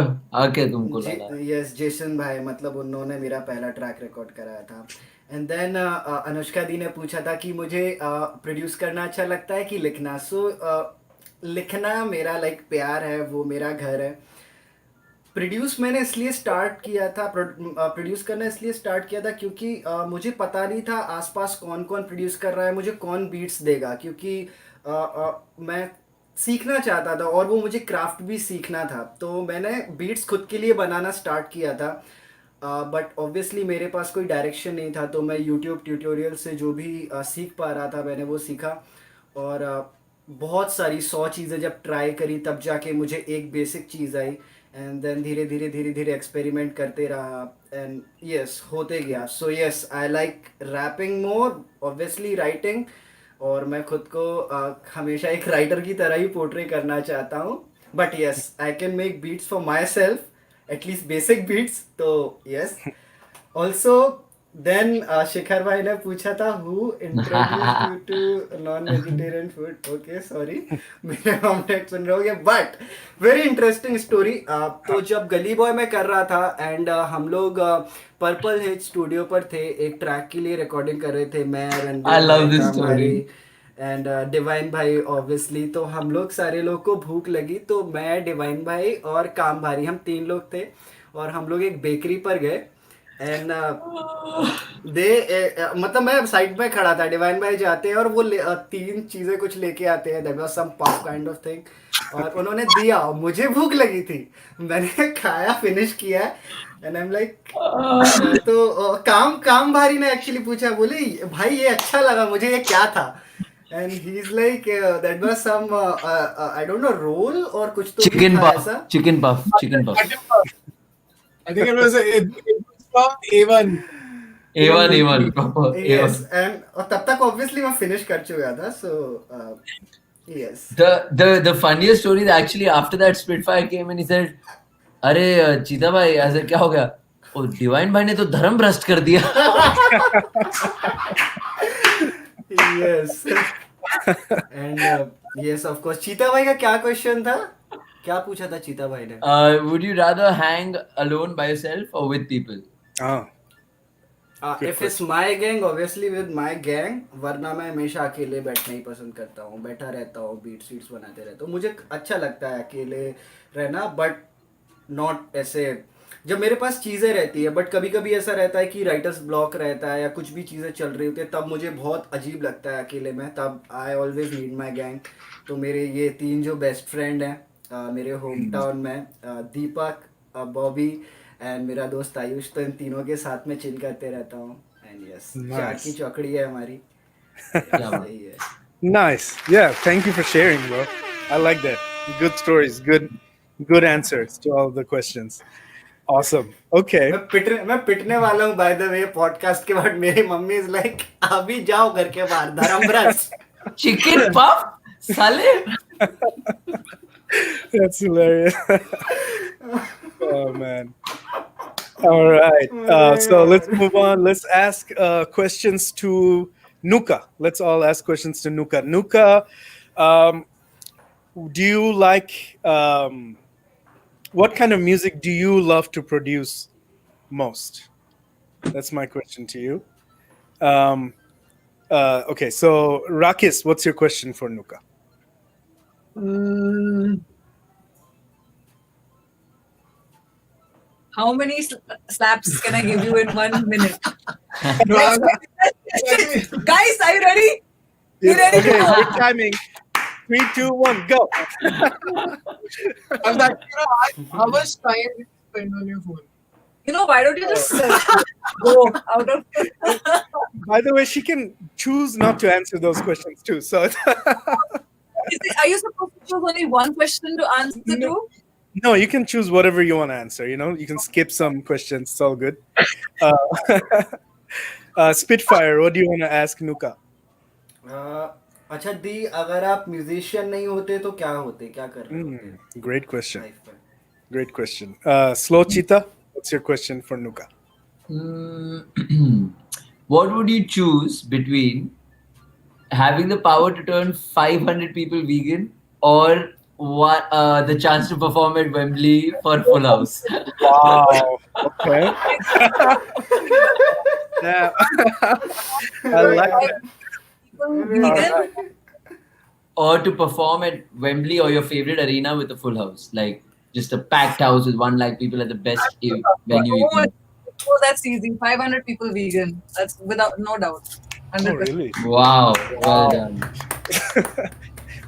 Speaker 5: आके तुमको लगा.
Speaker 2: यस जेसन भाई मतलब उन्होंने मेरा पहला ट्रैक रिकॉर्ड कराया था एंड देन अनुष्का दी ने पूछा था कि मुझे प्रोड्यूस करना अच्छा लगता है कि लिखना सो लिखना मेरा लाइक प्यार है वो मेरा घर है प्रोड्यूस मैंने इसलिए स्टार्ट किया था प्रोड्यूस करना इसलिए स्टार्ट किया था क्योंकि मुझे पता नहीं था आसपास कौन कौन प्रोड्यूस कर रहा है मुझे कौन बीट्स देगा क्योंकि मैं सीखना चाहता था और वो मुझे क्राफ्ट भी सीखना था तो मैंने बीट्स खुद के लिए बनाना स्टार्ट किया था बट ऑब्वियसली मेरे पास कोई डायरेक्शन नहीं था तो मैं यूट्यूब ट्यूटोरियल से जो भी सीख पा रहा था मैंने वो सीखा और बहुत सारी 100 चीज़ें जब ट्राई करी तब जाके मुझे एक बेसिक चीज़ आई एंड देन धीरे धीरे एक्सपेरिमेंट करते रहा एंड यस होते गया so yes I like rapping more obviously writing और मैं खुद को हमेशा एक राइटर की तरह ही पोर्ट्रे करना चाहता हूँ but yes I can make beats for myself at least basic beats तो यस ऑल्सो देन शिखर भाई ने पूछा था who introduced you to non vegetarian food okay sorry मेरे हमने सुन रहे होंगे बट वेरी इंटरेस्टिंग स्टोरी तो जब गली बॉय में कर रहा था एंड हम लोग पर्पल हिट स्टूडियो पर थे एक ट्रैक के लिए रिकॉर्डिंग कर रहे थे मैं
Speaker 5: I love this story.
Speaker 2: And divine भाई ऑब्वियसली तो हम लोग सारे लोग को भूख लगी तो मैं डिवाइन भाई और काम भारी हम 3 लोग थे और हम लोग एक बेकरी पर गए एंड मतलब मैं साइड में खड़ा था डिवाइन भाई जाते हैं और वो 3 चीजें कुछ लेके आते हैं that was some puff kind of thing और उन्होंने दिया मुझे भूख लगी थी मैंने खाया फिनिश किया एंड आई एम लाइक तो काम भारी ने एक्चुअली पूछा बोले भाई ये अच्छा लगा मुझे ये क्या था and he's like that was some I don't know roll or कुछ तो
Speaker 5: Chicken
Speaker 2: भी था
Speaker 5: puff.
Speaker 2: ऐसा
Speaker 5: Chicken puff. Chicken puff.
Speaker 3: I think it was from A1.
Speaker 5: A1. Proper
Speaker 2: yes
Speaker 5: A1.
Speaker 2: and और तब तक obviously मैं finish कर चुका था so yes
Speaker 5: The funniest story is actually after that Spitfire came and he said, "अरे चीता भाई ऐसे क्या हो गया? ओ डिवाइन भाई ने तो धर्म भ्रष्ट कर दिया."
Speaker 2: yes and yes of course चीता भाई का क्या क्वेश्चन था क्या पूछा था चीता भाई ने
Speaker 5: Would you rather hang alone by yourself or with people?
Speaker 1: Oh,
Speaker 2: if it's my gang obviously with my gang वरना मैं हमेशा अकेले बैठना ही पसंद करता हूँ बैठा रहता हूँ बीट्स वीट्स बनाते रहता हूँ मुझे अच्छा लगता है अकेले रहना बट नॉट ऐसे जब मेरे पास चीज़ें रहती है बट कभी कभी ऐसा रहता है कि राइटर्स ब्लॉक रहता है या कुछ भी चीज़ें चल रही होती है तब मुझे बहुत अजीब लगता है अकेले में तब I always need my gang तो मेरे ये 3 जो बेस्ट फ्रेंड हैं मेरे होम टाउन में दीपक बॉबी एंड मेरा दोस्त आयुष तो इन तीनों के साथ में चिल करते रहता हूँ एंड यस चार की चौकड़ी है हमारी यही है
Speaker 1: nice. Yeah, thank you for sharing, bro. I like that. Good stories, good answers to all the questions. Awesome. Okay.
Speaker 2: मैं पिटने वाला हूँ बाय द वे पॉडकास्ट के बाद मेरी मम्मी इज लाइक अभी जाओ घर के बाहर धर्मब्रस
Speaker 5: Chicken puff? Sale?
Speaker 1: That's hilarious. Oh man. All right. So let's move on. Let's ask questions to Nuka. Let's all ask questions to Nuka. Nuka, do you like what kind of music do you love to produce most? That's my question to you. Okay, so Rākhis, what's your question for Nuka?
Speaker 6: How many slaps can I give you in 1 minute? Guys, are you ready? You ready?
Speaker 1: Okay, good timing. 3, 2, 1, go.
Speaker 3: I'm like, how much time do you spend on your phone?
Speaker 6: Why don't you just go out of...
Speaker 1: By the way, she can choose not to answer those questions too. So
Speaker 6: Are you supposed to choose only one question to answer to?
Speaker 1: no, you can choose whatever you want to answer. You can skip some questions. It's all good. Spitfire, what do you want to ask Nuka?
Speaker 2: अच्छा दी अगर आप musician नहीं होते तो क्या होते क्या कर रहे होते
Speaker 1: Great question.
Speaker 2: लाइफ में
Speaker 1: Great question. SlowCheeta, what's your question for Nuka?
Speaker 5: What would you choose between having the power to turn 500 people vegan or the chance to perform at Wembley for Full House?
Speaker 1: Wow. Okay. Yeah. I like that.
Speaker 6: Vegan?
Speaker 5: Or to perform at Wembley or your favorite arena with a full house, like just a packed house with 1 lakh people at the best venue you can.
Speaker 6: Oh, that's easy. 500 people vegan. That's without no doubt. 100%.
Speaker 1: Oh, really?
Speaker 5: Wow, well done.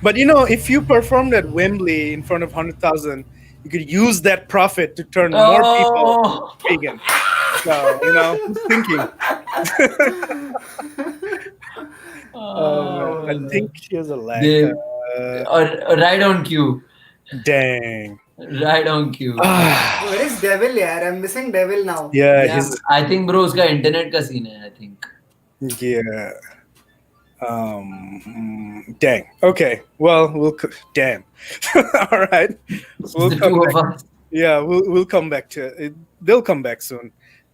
Speaker 1: But if you performed at Wembley in front of 100,000, you could use that profit to turn more people vegan. So, who's thinking? I think she has a lag.
Speaker 5: Or right on cue.
Speaker 1: Dang.
Speaker 5: Right on cue.
Speaker 2: Where is Devil yaar? I'm missing Devil now.
Speaker 1: Yeah.
Speaker 5: I think bro, uska internet ka scene hai, I think.
Speaker 1: Yeah. Dang. Okay. Well, damn. All right. We'll come back. Yeah, we'll come back to it. They'll come back soon.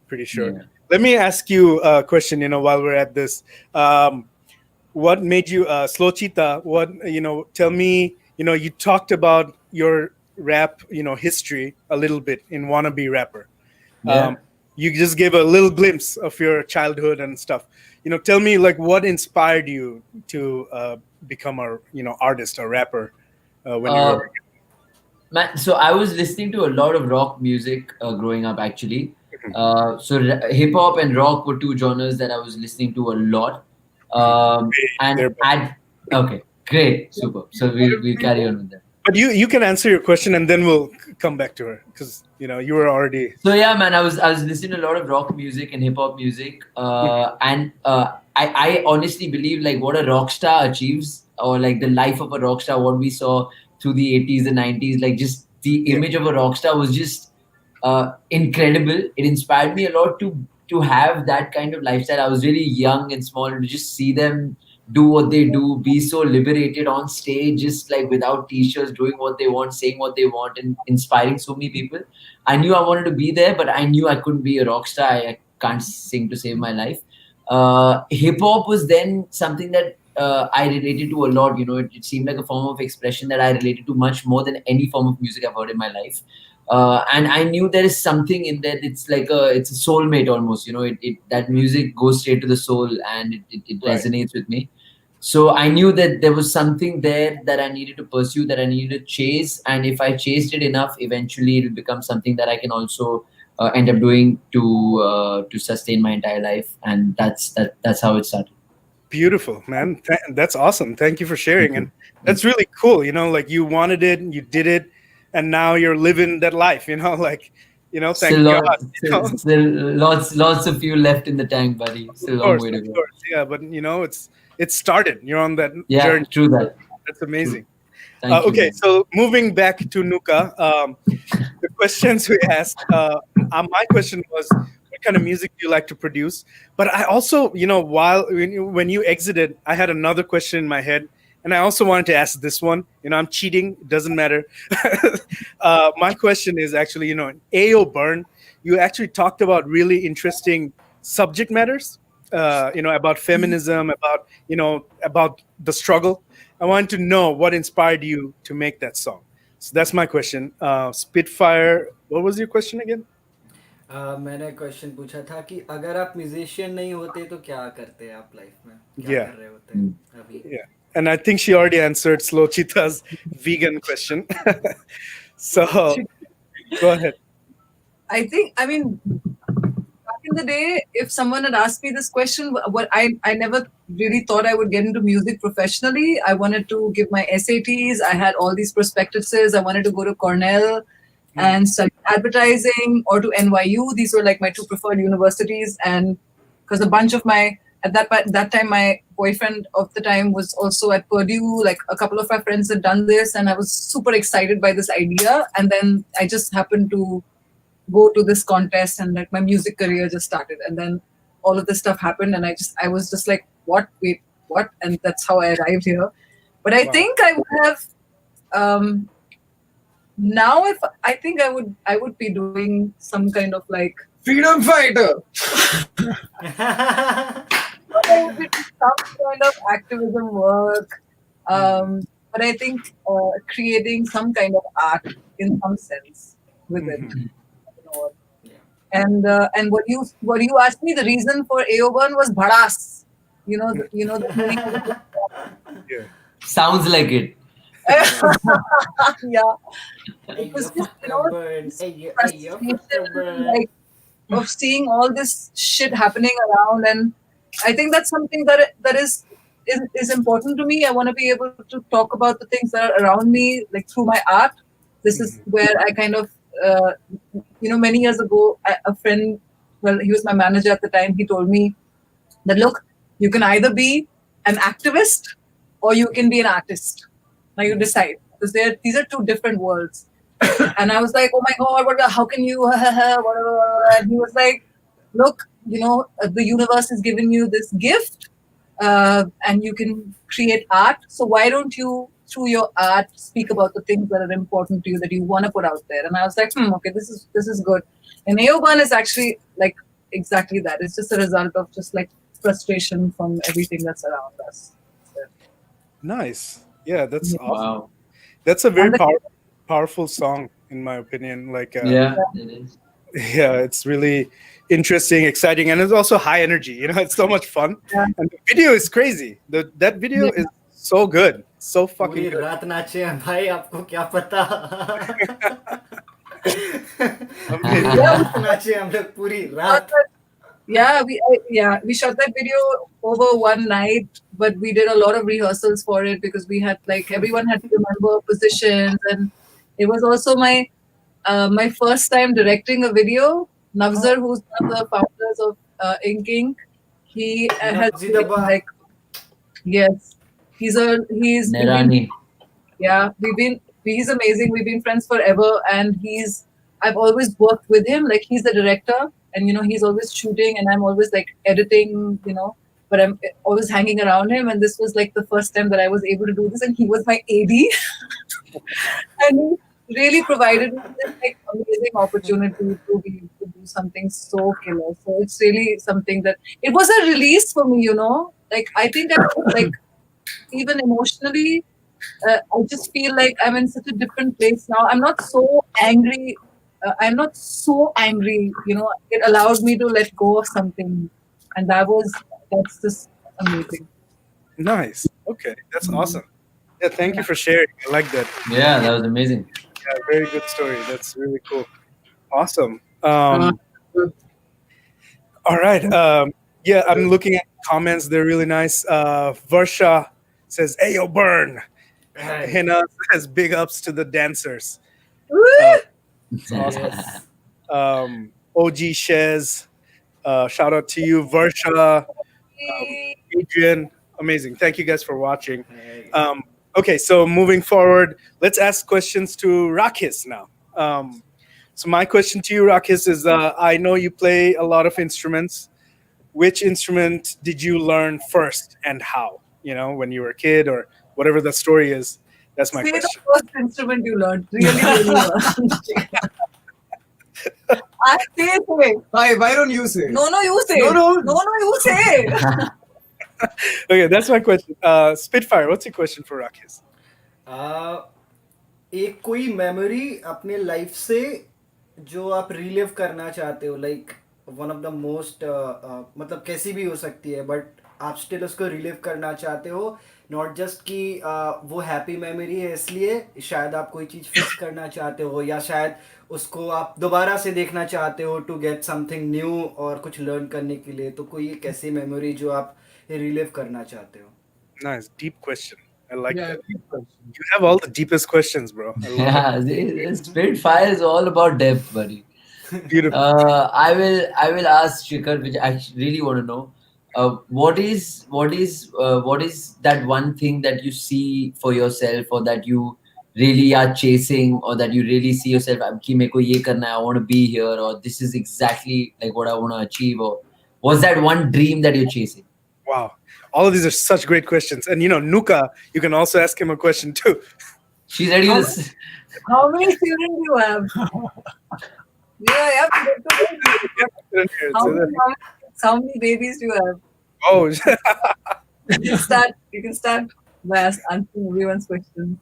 Speaker 1: Pretty sure.
Speaker 5: Yeah.
Speaker 1: Let me ask you a question. While we're at this, what made you SlowCheeta? What tell me. You talked about your rap, history a little bit in Wannabe Rapper.
Speaker 5: Yeah.
Speaker 1: You just gave a little glimpse of your childhood and stuff. Tell me what inspired you to become a artist, a rapper when you were.
Speaker 5: Man, so I was listening to a lot of rock music growing up, actually. So hip hop and rock were 2 genres that I was listening to a lot. Okay, great, super. So we'll carry on with that.
Speaker 1: But you can answer your question and then we'll come back to her because you were already.
Speaker 5: So yeah, man, I was listening to a lot of rock music and hip hop music, and I honestly believe what a rock star achieves, or the life of a rock star, what we saw through the 80s and 90s, just the image of a rock star was just incredible. It inspired me a lot to have that kind of lifestyle. I was really young and small, and to just see them do what they do, be so liberated on stage, just without t-shirts, doing what they want, saying what they want, and inspiring so many people. I knew I wanted to be there, but I knew I couldn't be a rock star. I can't sing to save my life. Hip-hop was then something that I related to a lot. It seemed like a form of expression that I related to much more than any form of music I've heard in my life. And I knew there is something in there. It's it's a soulmate almost. That music goes straight to the soul, and it resonates with me. So I knew that there was something there that I needed to pursue, that I needed to chase, and if I chased it enough, eventually it'll become something that I can also end up doing to sustain my entire life, and that's how it started.
Speaker 1: Beautiful, man. That's awesome. Thank you for sharing, and that's really cool. You wanted it, and you did it, and now you're living that life. Thank God.
Speaker 5: Still lots of fuel left in the tank, buddy. Still a long way to go.
Speaker 1: Course, yeah, but it's started. You're on that journey.
Speaker 5: True that.
Speaker 1: That's amazing.
Speaker 5: Thank you,
Speaker 1: okay,
Speaker 5: man.
Speaker 1: so moving back to Nuka, the questions we asked. my question was, what kind of music do you like to produce? But I also, when you exited, I had another question in my head, and I also wanted to ask this one. I'm cheating; it doesn't matter. My question is actually, in AO Burn, you actually talked about really interesting subject matters. About feminism, about the struggle. I wanted to know what inspired you to make that song. So that's my question. Spitfire, what was your question again?
Speaker 2: मैंने question पूछा था कि अगर आप musician नहीं होते तो क्या करते आप लाइफ में, क्या
Speaker 1: Yeah.
Speaker 2: कर रहे होते अभी?
Speaker 1: Yeah. And I think she already answered SlowCheeta's vegan question. So go ahead.
Speaker 6: I mean, back in the day, if someone had asked me this question, what I never really thought I would get into music professionally. I wanted to give my SATs. I had all these prospectuses. I wanted to go to Cornell and study advertising, or to NYU. These were like my two preferred universities. And because a bunch of at that time, my boyfriend of the time was also at Purdue. Like a couple of my friends had done this, and I was super excited by this idea. And then I just happened to go to this contest, and like my music career just started. And then all of this stuff happened, and I was just like, what? Wait, what? And that's how I arrived here. But I think I would have now, if I think I would be doing some kind of like
Speaker 3: freedom fighter.
Speaker 6: I would be doing some kind of activism work. But I think creating some kind of art in some sense with it. And what you asked me, the reason for AO1 was bhadas. The meaning.
Speaker 1: Yeah.
Speaker 5: Sounds like it.
Speaker 6: Yeah. It was just, like, of seeing all this shit happening around, and I think that's something that is important to me. I want to be able to talk about the things that are around me, like through my art. This is where I kind of, many years ago, a friend, well, he was my manager at the time. He told me that, look, you can either be an activist or you can be an artist. Now you decide, because these are two different worlds. And I was like, oh my God, how can you, whatever. And he was like, look, the universe is giving you this gift, and you can create art. So why don't you, through your art, speak about the things that are important to you, that you want to put out there? And I was like, okay, this is good. And AO1 is actually like exactly that. It's just a result of just like frustration from everything that's around us.
Speaker 1: Nice. Yeah, that's awesome.
Speaker 5: Wow.
Speaker 1: That's a very powerful song, in my opinion. Like,
Speaker 5: Yeah, it is.
Speaker 1: Yeah, it's really interesting, exciting, and it's also high energy. It's so much fun.
Speaker 6: Yeah.
Speaker 1: And the video is crazy. That video is so good, so fucking
Speaker 2: पूरी
Speaker 1: good.
Speaker 2: रात नाचे हैं भाई, आपको क्या पता? रात नाचे हम लोग पूरी रात.
Speaker 6: Yeah, we shot that video over one night, but we did a lot of rehearsals for it because we had everyone had to remember positions, and it was also my first time directing a video. Navzar, who's one of the founders of IncInk, he has yes, he's
Speaker 5: Eranee.
Speaker 6: yeah, he's amazing. We've been friends forever, and I've always worked with him. Like, he's the director, and he's always shooting, and I'm always like editing, but I'm always hanging around him. And this was like the first time that I was able to do this, and he was my AD. And he really provided me this like amazing opportunity to do something so killer. So it's really something that it was a release for me, Like, I think I was like, even emotionally, I just feel like I'm in such a different place now. I'm not so angry. It allowed me to let go of something, and that's just amazing.
Speaker 1: Nice. Okay, that's awesome. Yeah, thank you for sharing. I like that.
Speaker 5: Yeah, that was amazing.
Speaker 1: Yeah, very good story. That's really cool. Awesome. All right. Yeah, I'm looking at comments. They're really nice. Varsha says, "Hey, yo, burn." Hina says, "Big ups to the dancers." It's awesome. OG Shez, shout out to you, Varsha, Adrian. Amazing. Thank you guys for watching. Okay, so moving forward, let's ask questions to Rākhis now. So my question to you, Rākhis, is I know you play a lot of instruments. Which instrument did you learn first and how? You know, when you were a kid or whatever the story is. That's my
Speaker 6: Say the
Speaker 1: question.
Speaker 6: first instrument you learned. Really, really well. I say.
Speaker 3: Why don't you say?
Speaker 6: No, you say.
Speaker 3: No.
Speaker 6: You say.
Speaker 1: Okay, that's my question. Spitfire, what's your question for Rākhis?
Speaker 2: एक कोई memory अपने life से जो आप relive करना चाहते हो, like one of the most, मतलब कैसी भी हो सकती है, बट आप स्टिल उसको रिलिव करना चाहते हो, नॉट जस्ट कि वो हैप्पी मेमोरी है इसलिए, शायद आप कोई चीज़ फिक्स करना चाहते हो, या शायद उसको आप दोबारा से देखना चाहते हो टू गेट समथिंग न्यू और कुछ लर्न करने के लिए. तो कोई एक ऐसी मेमोरी जो आप रिलिव करना चाहते हो.
Speaker 1: Nice, deep question. I like
Speaker 3: Yeah,
Speaker 1: that.
Speaker 3: deep question.
Speaker 1: You have all the deepest questions, bro. I love
Speaker 5: Yeah, Spitfire is all about depth, buddy.
Speaker 1: it. Beautiful.
Speaker 5: I will ask Shikhar, which I really want to know. What is that one thing that you see for yourself, or that you really are chasing, or that you really see yourself, "Ki meko ye karna hai, I want to be here," or "This is exactly like what I want to achieve," or what's that one dream that you're chasing?
Speaker 1: Wow. All of these are such great questions. And you know, Nuka, you can also ask him a question too.
Speaker 5: She's ready
Speaker 6: How
Speaker 5: to.
Speaker 6: How many children do you have? Yeah. How many babies do you have?
Speaker 1: Oh,
Speaker 6: You can start by answering everyone's questions.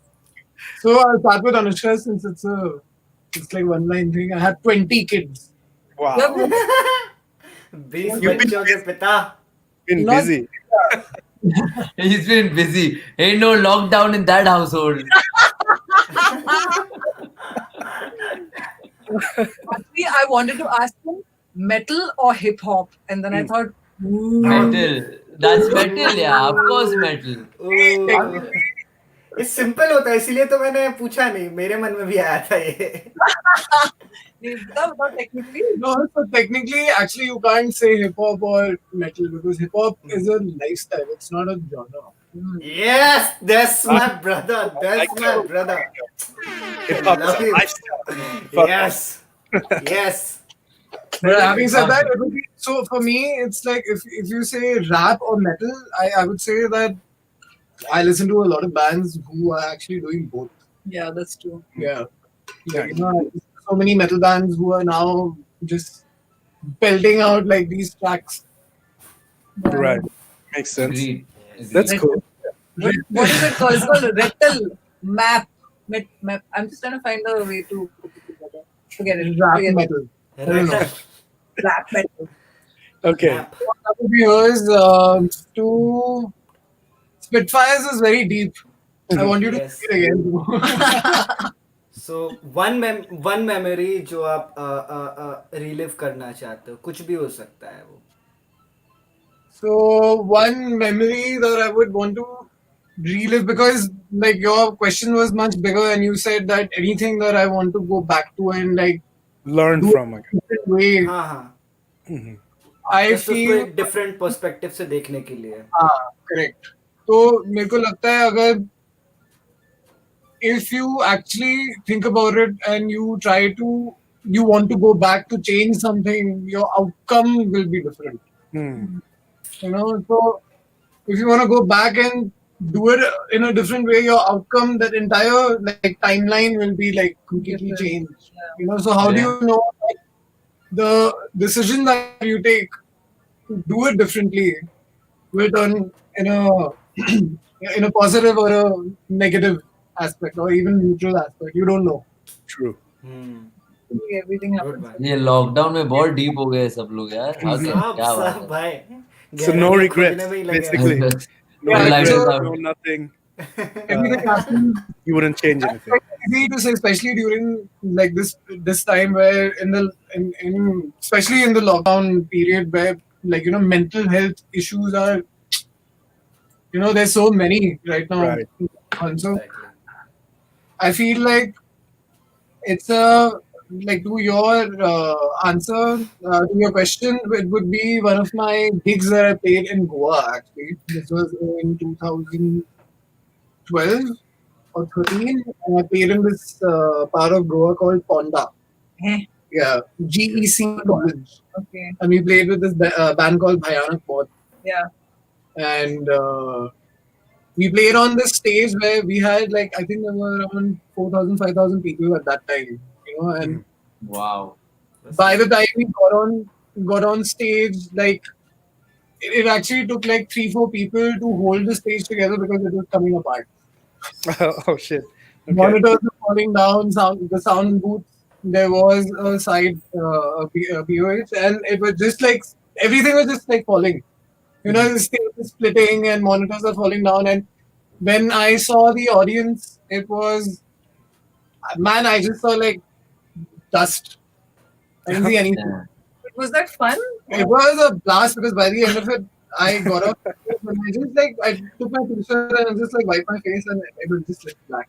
Speaker 3: So I'll start with Anushka, since it's like one line thing. I have 20 kids.
Speaker 1: wow.
Speaker 2: 20 बच्चों के पिता.
Speaker 1: Been
Speaker 3: Not-
Speaker 1: busy.
Speaker 5: He's been busy. Ain't no lockdown in that household.
Speaker 6: Actually, I wanted to ask him metal or hip hop, and then I thought,
Speaker 5: Metal. That's metal, yeah. Of course, metal.
Speaker 2: ये simple होता है, इसीलिए तो मैंने पूछा नहीं, मेरे मन में भी आया था ये.
Speaker 6: technically.
Speaker 3: No, so technically, actually, you can't say hip hop or metal, because hip hop is a lifestyle. It's not a genre.
Speaker 2: Yes, that's my brother. That's my brother.
Speaker 1: Hip hop is
Speaker 2: Love
Speaker 1: a
Speaker 2: you.
Speaker 1: lifestyle.
Speaker 2: Yes.
Speaker 3: But having said that, it would be, so for me, it's like if you say rap or metal, I would say that I listen to a lot of bands who are actually doing both.
Speaker 6: Yeah, that's true.
Speaker 3: Yeah. Like, you know, so many metal bands who are now just belting out like these tracks.
Speaker 1: Right. Makes sense.
Speaker 5: Agreed.
Speaker 1: That's cool.
Speaker 6: What is it called? It's called Rettel Map. Map. I'm just trying to find a way to put it together. Forget it.
Speaker 3: Rap
Speaker 6: Forget it.
Speaker 3: metal. I don't know.
Speaker 6: Rap metal.
Speaker 1: Okay.
Speaker 3: That would be yours. To Spitfires is very deep. I want you to
Speaker 2: Yes.
Speaker 3: say it again.
Speaker 2: So one memory जो आप relive करना चाहते हो, कुछ भी हो सकता है वो.
Speaker 3: So one memory that I would want to relive, because like your question was much bigger and you said that anything that I want to go back to and like
Speaker 1: Learn
Speaker 3: do
Speaker 1: from
Speaker 3: it
Speaker 1: it.
Speaker 3: in a different way,
Speaker 2: हाँ.
Speaker 3: I
Speaker 2: Just उसको
Speaker 3: feel
Speaker 2: एक different perspective से देखने के लिए.
Speaker 3: correct. तो मेरे को लगता है अगर if you actually think about it and you want to go back to change something, your outcome will be different.
Speaker 1: Hmm.
Speaker 3: You know, so if you want to go back and do it in a different way, your outcome, that entire like timeline will be like completely
Speaker 6: Different.
Speaker 3: changed.
Speaker 6: Yeah.
Speaker 3: You know, so how do
Speaker 5: Yeah.
Speaker 3: you know that the decision that you take to do it differently will turn in a in a positive or a negative aspect or even neutral aspect? You don't know.
Speaker 1: True.
Speaker 6: Everything
Speaker 2: Good
Speaker 6: happens.
Speaker 2: one.
Speaker 5: ये lockdown में बहुत deep हो गए सब लोग यार. How can- क्या बात
Speaker 2: सब
Speaker 5: है?
Speaker 2: भाई.
Speaker 1: So no
Speaker 2: गहराइयाँ
Speaker 1: regrets,
Speaker 2: खोजने में ही लगे हैं.
Speaker 1: basically. No
Speaker 3: Yeah,
Speaker 1: regrets,
Speaker 3: so-
Speaker 1: no nothing.
Speaker 3: Everything happens.
Speaker 1: You wouldn't change anything.
Speaker 3: It's easy to say, especially during like this time where in especially in the lockdown period where like mental health issues are there's so many right now.
Speaker 1: Right.
Speaker 3: And so
Speaker 2: Exactly.
Speaker 3: I feel like it's like to your answer to your question, it would be one of my gigs that I played in Goa. Actually, this was in 2012 or 13, and I played in this part of Goa called Ponda. Yeah, GEC College.
Speaker 6: Okay.
Speaker 3: And we played with this band called Bhayanak Bot.
Speaker 6: Yeah.
Speaker 3: And we played on this stage where we had like, I think there were around 4,000, 5,000 people at that time. You know, and
Speaker 5: Wow.
Speaker 3: by the time we got on stage, like it actually took like 3-4 people to hold the stage together because it was coming apart.
Speaker 1: Oh shit. Okay.
Speaker 3: Monitors were falling down. The sound booth. There was a side POH, and it was just like everything was just like falling. You know, the stage was splitting and monitors are falling down. And when I saw the audience, it was, man, I just saw like dust. I didn't see anything.
Speaker 5: Yeah.
Speaker 6: Was that fun?
Speaker 3: It was a blast because by the end of it, I got up and I took my t-shirt and I just like wiped my face and it was just like black.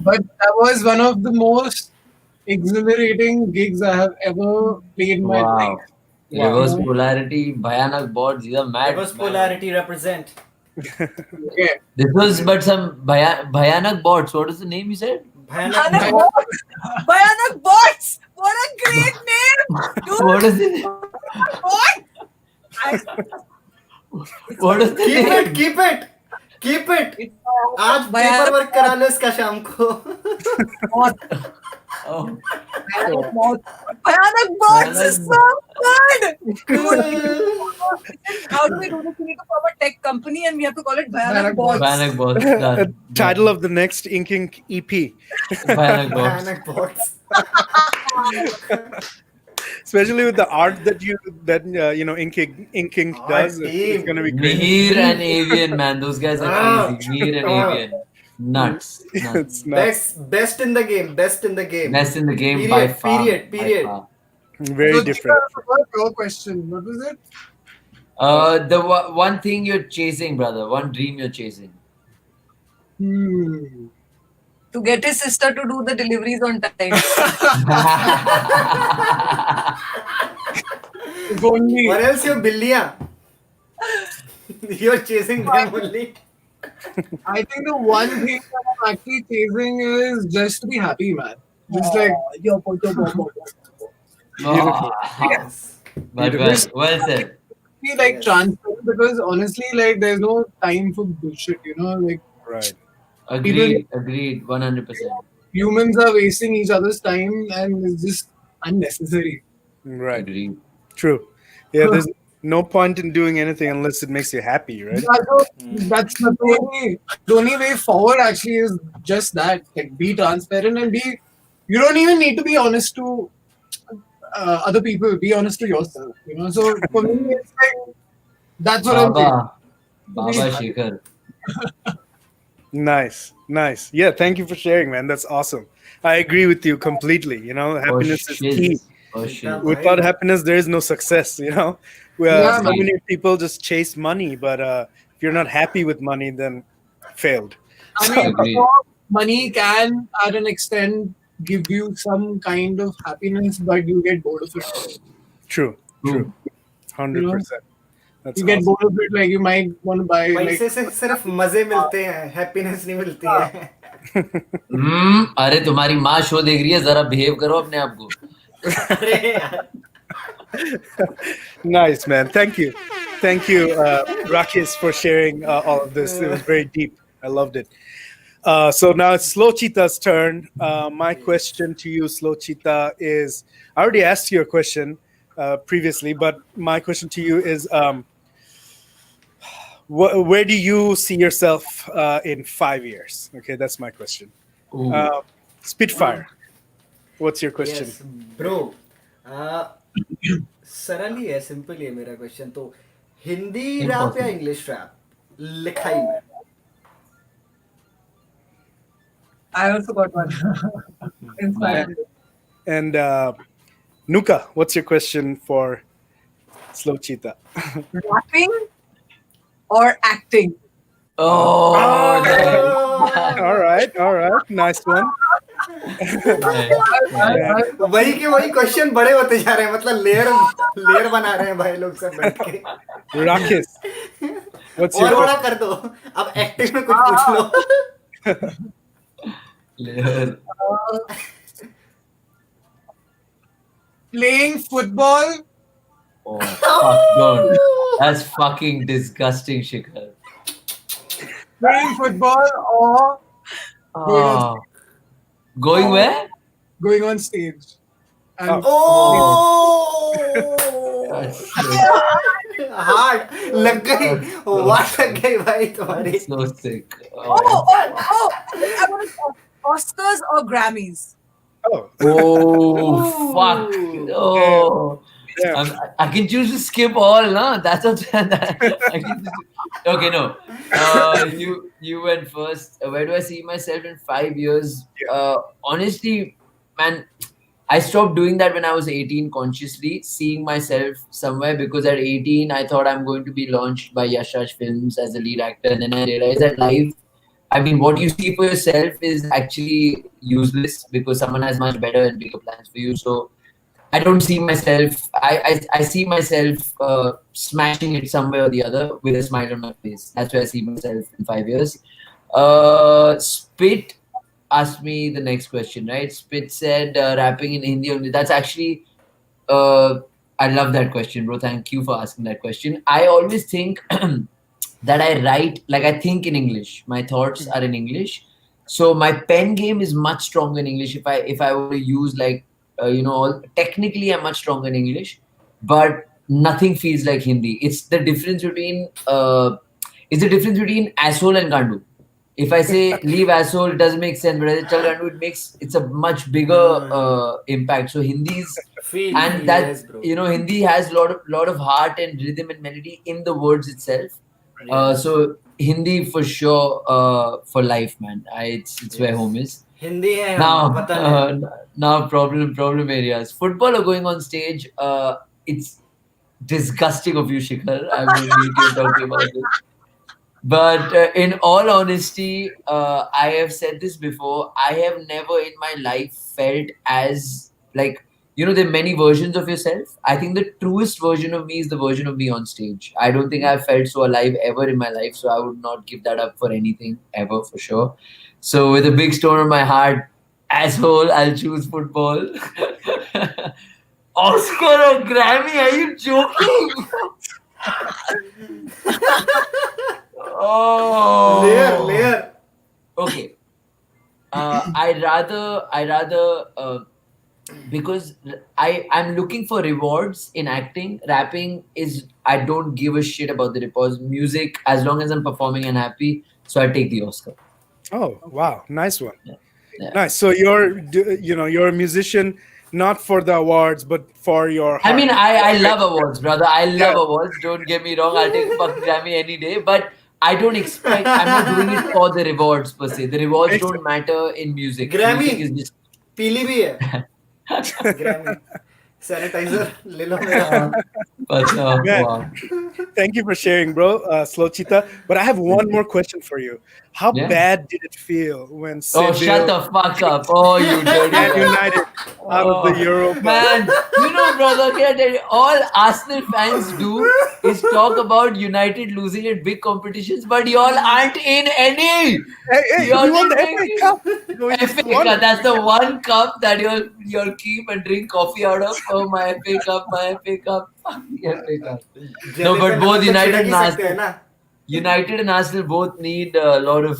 Speaker 3: But that was one of the most exhilarating gigs I have ever played in my life.
Speaker 5: Reverse polarity, Bhayanak Bots, these are mad.
Speaker 2: Reverse polarity represent.
Speaker 3: Okay.
Speaker 5: This was but some Bhayanak Bots. What is the name you said?
Speaker 6: Bhayanak Bots! Bhayanak Bots! What a great name! Dude,
Speaker 5: What is it?
Speaker 6: what?
Speaker 5: What is the name?
Speaker 2: Keep it. आज
Speaker 6: Bhayanak
Speaker 2: paper work करा लो इसका शाम को.
Speaker 5: Oh.
Speaker 6: Bhayanak Bots is so good! How do we do this? We need to form a tech company and we have to call it Bhayanak Bots.
Speaker 5: Bhayanak Bots. Done.
Speaker 1: Title of the next IncInk EP.
Speaker 5: Bhayanak Bots.
Speaker 2: भयानक bots.
Speaker 1: Especially with the art that IncInk does, it's gonna be great.
Speaker 5: Mihir and Avian, man. Those guys are crazy. Mihir and Avian. Nuts.
Speaker 1: It's nuts.
Speaker 2: Best in the game.
Speaker 5: Best in the game by far.
Speaker 2: Period.
Speaker 5: By far.
Speaker 1: Very different.
Speaker 3: Your question. What was it?
Speaker 5: The one thing you're chasing, brother. One dream you're chasing.
Speaker 6: To get his sister to do the deliveries on time.
Speaker 3: If only.
Speaker 2: Or else you're billiya. You're chasing them only.
Speaker 3: I think the one thing that I'm actually chasing is just to be happy, man. Just like
Speaker 2: Yes.
Speaker 5: But well said.
Speaker 3: be like transparent because honestly, like there's no time for bullshit, you know, like
Speaker 1: Right.
Speaker 5: Agreed. 100%.
Speaker 3: humans are wasting each other's time and it's just unnecessary.
Speaker 1: Right.
Speaker 5: Agreed.
Speaker 1: True. Yeah, there's no point in doing anything unless it makes you happy, right?
Speaker 3: That's the only way forward actually is just that. Like be transparent and you don't even need to be honest to other people, be honest to yourself, you know. So for me it's like that's what I'm saying.
Speaker 5: Baba Shekhar.
Speaker 1: Nice. Yeah, thank you for sharing, man. That's awesome. I agree with you completely. You know, happiness is key.
Speaker 5: Oh shit.
Speaker 1: Without happiness, there is no success. You know, so many people just chase money, but if you're not happy with money, then failed.
Speaker 3: I mean, money can, at an extent, give you some kind of happiness, but you get bored of it.
Speaker 1: True. 100%. That's
Speaker 3: You get bored of it, like you might want to buy.
Speaker 2: पैसे से सिर्फ मजे मिलते हैं, happiness नहीं मिलती है.
Speaker 5: अरे तुम्हारी माँ शो देख रही है, जरा बिहेव करो अपने आप को.
Speaker 1: Nice, man. Thank you, Rākhis, for sharing all of this. It was very deep. I loved it. So now it's SlowCheeta's turn. My question to you, SlowCheeta, is I already asked you a question previously, but my question to you is where do you see yourself in 5 years? Okay, that's my question. Spitfire, what's your question?
Speaker 2: Yes, bro. सरल ही है, simple ही है मेरा question. तो Hindi rap या English rap लिखाई में?
Speaker 6: I also got one. Inspired.
Speaker 1: And Nuka, what's your question for SlowCheeta?
Speaker 6: Rapping or acting?
Speaker 5: Oh,
Speaker 1: All right. Nice one.
Speaker 2: वही के वही क्वेश्चन बड़े होते जा रहे हैं, मतलब लेयर बना रहे हैं भाई लोग सब बैठ के.
Speaker 1: Rākhis, what's
Speaker 2: और
Speaker 1: your
Speaker 2: बड़ा
Speaker 1: question?
Speaker 2: कर दो, अब एक्टिंग में कुछ पूछ लो.
Speaker 3: playing football.
Speaker 5: Oh, fuck, don't. That's fucking disgusting, Shikhar.
Speaker 3: Playing football or
Speaker 5: Oh. Going where?
Speaker 3: going on stage. And
Speaker 5: That's
Speaker 2: hard लग गई वाट लग गई भाई तुम्हारी
Speaker 5: so sick.
Speaker 6: I want to Oscars or Grammys.
Speaker 1: Oh,
Speaker 5: Oh, fuck. Oh.
Speaker 1: yeah.
Speaker 5: I can choose to skip all, no? That's what I can okay, no. You went first. Where do I see myself in 5 years? Honestly, man, I stopped doing that when I was 18 consciously, seeing myself somewhere, because at 18 I thought I'm going to be launched by Yash Raj Films as a lead actor, and then I realized that life, I mean, what you see for yourself is actually useless because someone has much better and bigger plans for you. So I don't see myself. I see myself smashing it somewhere or the other with a smile on my face. That's where I see myself in 5 years. Spit asked me the next question, right? Spit said rapping in Hindi only. That's actually, I love that question, bro. Thank you for asking that question. I always think that I write, like I think in English. My thoughts are in English. So my pen game is much stronger in English. If I were to use like, technically I'm much stronger in English, but nothing feels like Hindi. It's the difference between asshole and gandu. If I say leave asshole, it doesn't make sense, but as I tell gandu, it's a much bigger impact. So Hindi's Hindi has lot of heart and rhythm and melody in the words itself. So Hindi for sure, for life, man. It's where home is.
Speaker 2: Hindi hai
Speaker 5: now problem areas. Football or going on stage, it's disgusting of you, Shikhar. I will need you talking about this. But in all honesty, I have said this before. I have never in my life felt as like, there are many versions of yourself. I think the truest version of me is the version of me on stage. I don't think I've felt so alive ever in my life. So I would not give that up for anything ever, for sure. So with a big stone on my heart, asshole, I'll choose football. Oscar or Grammy? Are you joking? Oh,
Speaker 2: layer.
Speaker 5: Okay. I rather because I'm looking for rewards in acting. Rapping is, I don't give a shit about the rewards. Music, as long as I'm performing and happy, so I take the Oscar.
Speaker 1: Oh, wow. Nice one.
Speaker 5: Yeah.
Speaker 1: Nice. So you're a musician, not for the awards, but for your heart.
Speaker 5: I mean, I love awards, brother. I love awards. Don't get me wrong. I'll take a fucking Grammy any day. But I don't expect, I'm not doing it for the rewards per se. The rewards don't matter in music.
Speaker 2: Grammy
Speaker 5: Music is just...
Speaker 2: पीली भी है Grammy sanitizer ले लो मेरा
Speaker 5: wow.
Speaker 1: Thank you for sharing, bro. SlowCheeta. But I have one more question for you. How bad did it feel when
Speaker 5: Seville shut the fuck up. Oh, you dirty
Speaker 1: Man United out of the Europa?
Speaker 5: Man, brother, can I tell you, all Arsenal fans do is talk about United losing at big competitions, but y'all aren't in any.
Speaker 1: Hey, you won the FA Cup.
Speaker 5: FA Cup, that's the one cup that you'll keep and drink coffee out of. Oh, my FA Cup, my FA Cup. Fuck the FA Cup. No, but both United and Arsenal both need a lot of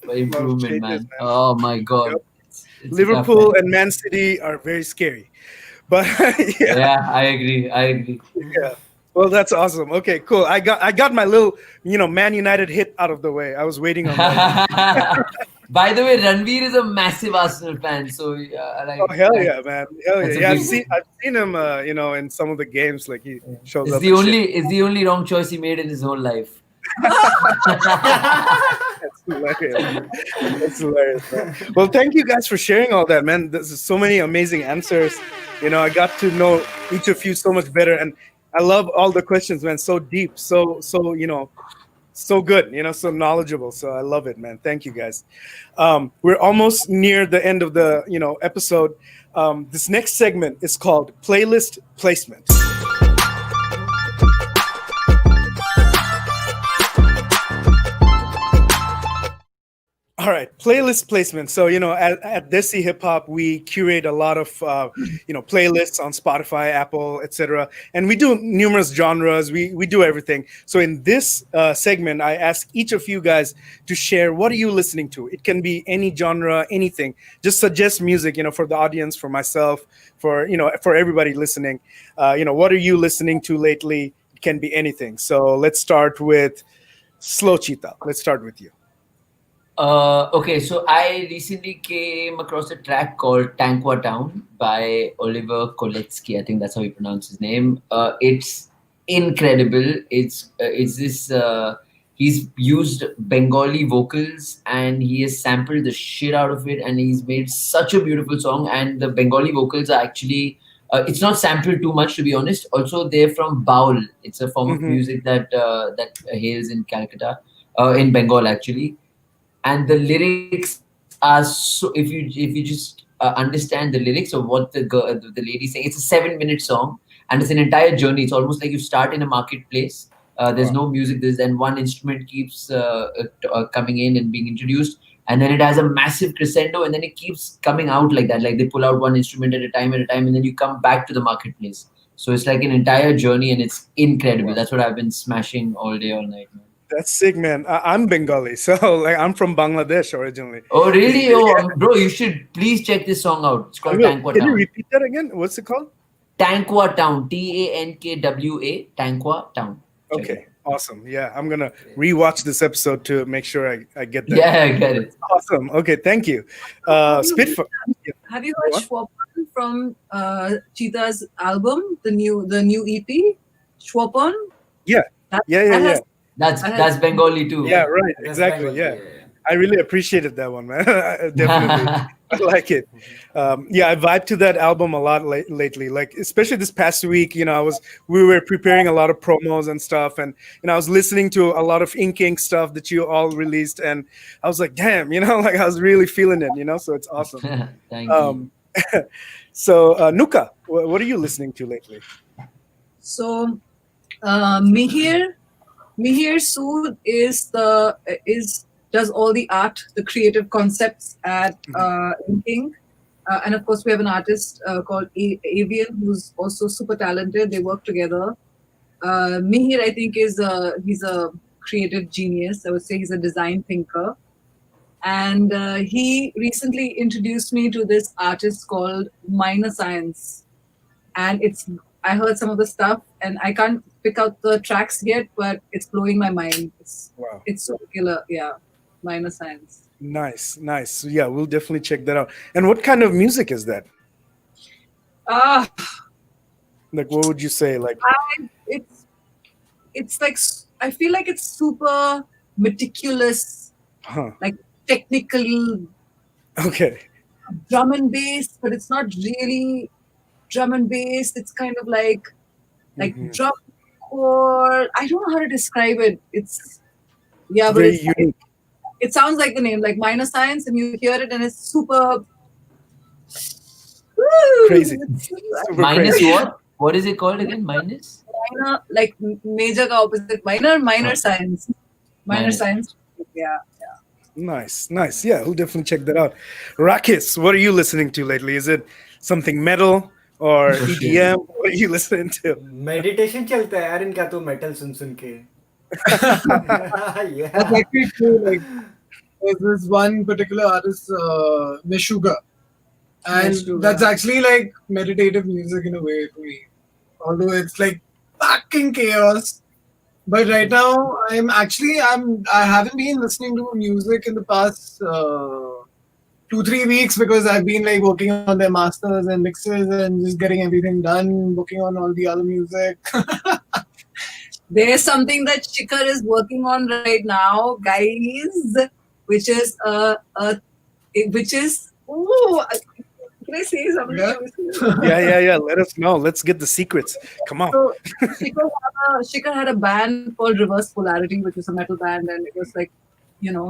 Speaker 5: improvement,
Speaker 1: changes,
Speaker 5: man. Oh my God.
Speaker 1: Yep.
Speaker 5: It's
Speaker 1: Liverpool and Man City are very scary. But
Speaker 5: yeah, I agree.
Speaker 1: Yeah. Well, that's awesome. Okay, cool. I got my little, Man United hit out of the way. I was waiting on that.
Speaker 5: By the way, Ranveer is a massive Arsenal fan, so
Speaker 1: hell yeah, man! Hell yeah! Yeah, I've seen him, in some of the games. Like he shows up.
Speaker 5: It's the only wrong choice he made in his whole life.
Speaker 1: That's hilarious. That's hilarious, man. Well, thank you guys for sharing all that, man. There's so many amazing answers. I got to know each of you so much better, and I love all the questions, man. So deep, so so good, so knowledgeable. So I love it, man. Thank you, guys. We're almost near the end of the episode. This next segment is called Playlist Placement. All right, playlist placement. So, at Desi Hip Hop, we curate a lot of, playlists on Spotify, Apple, etc. And we do numerous genres. We do everything. So in this segment, I ask each of you guys to share, what are you listening to? It can be any genre, anything. Just suggest music, for the audience, for myself, for everybody listening. What are you listening to lately? It can be anything. So let's start with SlowCheeta. Let's start with you.
Speaker 5: Okay, so I recently came across a track called Tankwa Town by Oliver Koletsky. I think that's how you pronounce his name. It's incredible. It's this. He's used Bengali vocals and he has sampled the shit out of it, and he's made such a beautiful song. And the Bengali vocals are actually. It's not sampled too much, to be honest. Also, they're from Baul. It's a form of music that hails in Calcutta, in Bengal actually. And the lyrics are so. If you just understand the lyrics of what the lady saying, it's a 7-minute song, and it's an entire journey. It's almost like you start in a marketplace. There's no music. Then one instrument keeps coming in and being introduced, and then it has a massive crescendo, and then it keeps coming out like that. Like they pull out one instrument at a time, and then you come back to the marketplace. So it's like an entire journey, and it's incredible. That's what I've been smashing all day, all night, man.
Speaker 1: That's sick, man. I'm Bengali, so I'm from Bangladesh originally.
Speaker 5: Oh, really? Oh, bro, you should please check this song out. It's called Tankwa Town.
Speaker 1: Can you repeat that again? What's it called?
Speaker 5: Tankwa Town. TANKWA. Tankwa Town.
Speaker 1: Okay, awesome. Yeah, I'm gonna rewatch this episode to make sure I get that.
Speaker 5: Yeah, I get it.
Speaker 1: Awesome. Okay, thank you. Spitfire.
Speaker 6: Have you heard Schwapon from Cheetah's album, the new EP? Schwapon?
Speaker 1: Yeah. Yeah.
Speaker 5: That's Bengali too.
Speaker 1: Yeah, right. Exactly. Yeah. I really appreciated that one, man. Definitely. I like it. I vibed to that album a lot lately. Like, especially this past week, we were preparing a lot of promos and stuff, and I was listening to a lot of IncInk stuff that you all released, and I was like, damn, like I was really feeling it, so it's awesome.
Speaker 5: Thank you.
Speaker 1: So Nuka, what are you listening to lately?
Speaker 6: So Mihir Sood does all the art, the creative concepts at IncInk. And of course, we have an artist called Avian, who's also super talented. They work together. Mihir, I think, he's a creative genius. I would say he's a design thinker. And he recently introduced me to this artist called Minor Science. And I heard some of the stuff, and I can't pick out the tracks yet, but it's blowing my mind. It's so killer. Yeah. Minor Science.
Speaker 1: Nice. Yeah, we'll definitely check that out. And what kind of music is that? Like, what would you say? Like,
Speaker 6: it's like, I feel like it's super meticulous, like technical.
Speaker 1: Okay.
Speaker 6: Drum and bass, but it's not really drum and bass. It's kind of like drum core. I don't know how to describe it. It's but
Speaker 1: very unique.
Speaker 6: It sounds like the name, like Minor Science, and you hear it, and it's super
Speaker 1: crazy.
Speaker 5: Minus
Speaker 1: crazy.
Speaker 5: what? What is it called again? Minus?
Speaker 6: Minor, like major ka opposite. Minor Science. Minor Science. Yeah.
Speaker 1: Nice. Yeah, we'll definitely check that out. Rākhis, what are you listening to lately? Is it something metal or EDM? What are you listening to?
Speaker 2: Meditation चलता है यार इनका तो metal सुन के. Yeah.
Speaker 3: That's actually true. Like, there's this one particular artist, Meshuga, and that's actually like meditative music in a way for me. Although it's like fucking chaos. But right now, I haven't been listening to music in the past 2-3 weeks because I've been like working on their masters and mixes and just getting everything done, working on all the other music.
Speaker 6: There's something that Shikhar is working on right now, guys, which is can I say something?
Speaker 1: Yeah. Let us know. Let's get the secrets. Come on.
Speaker 6: So Shikhar had a band called Reverse Polarity, which was a metal band, and it was like,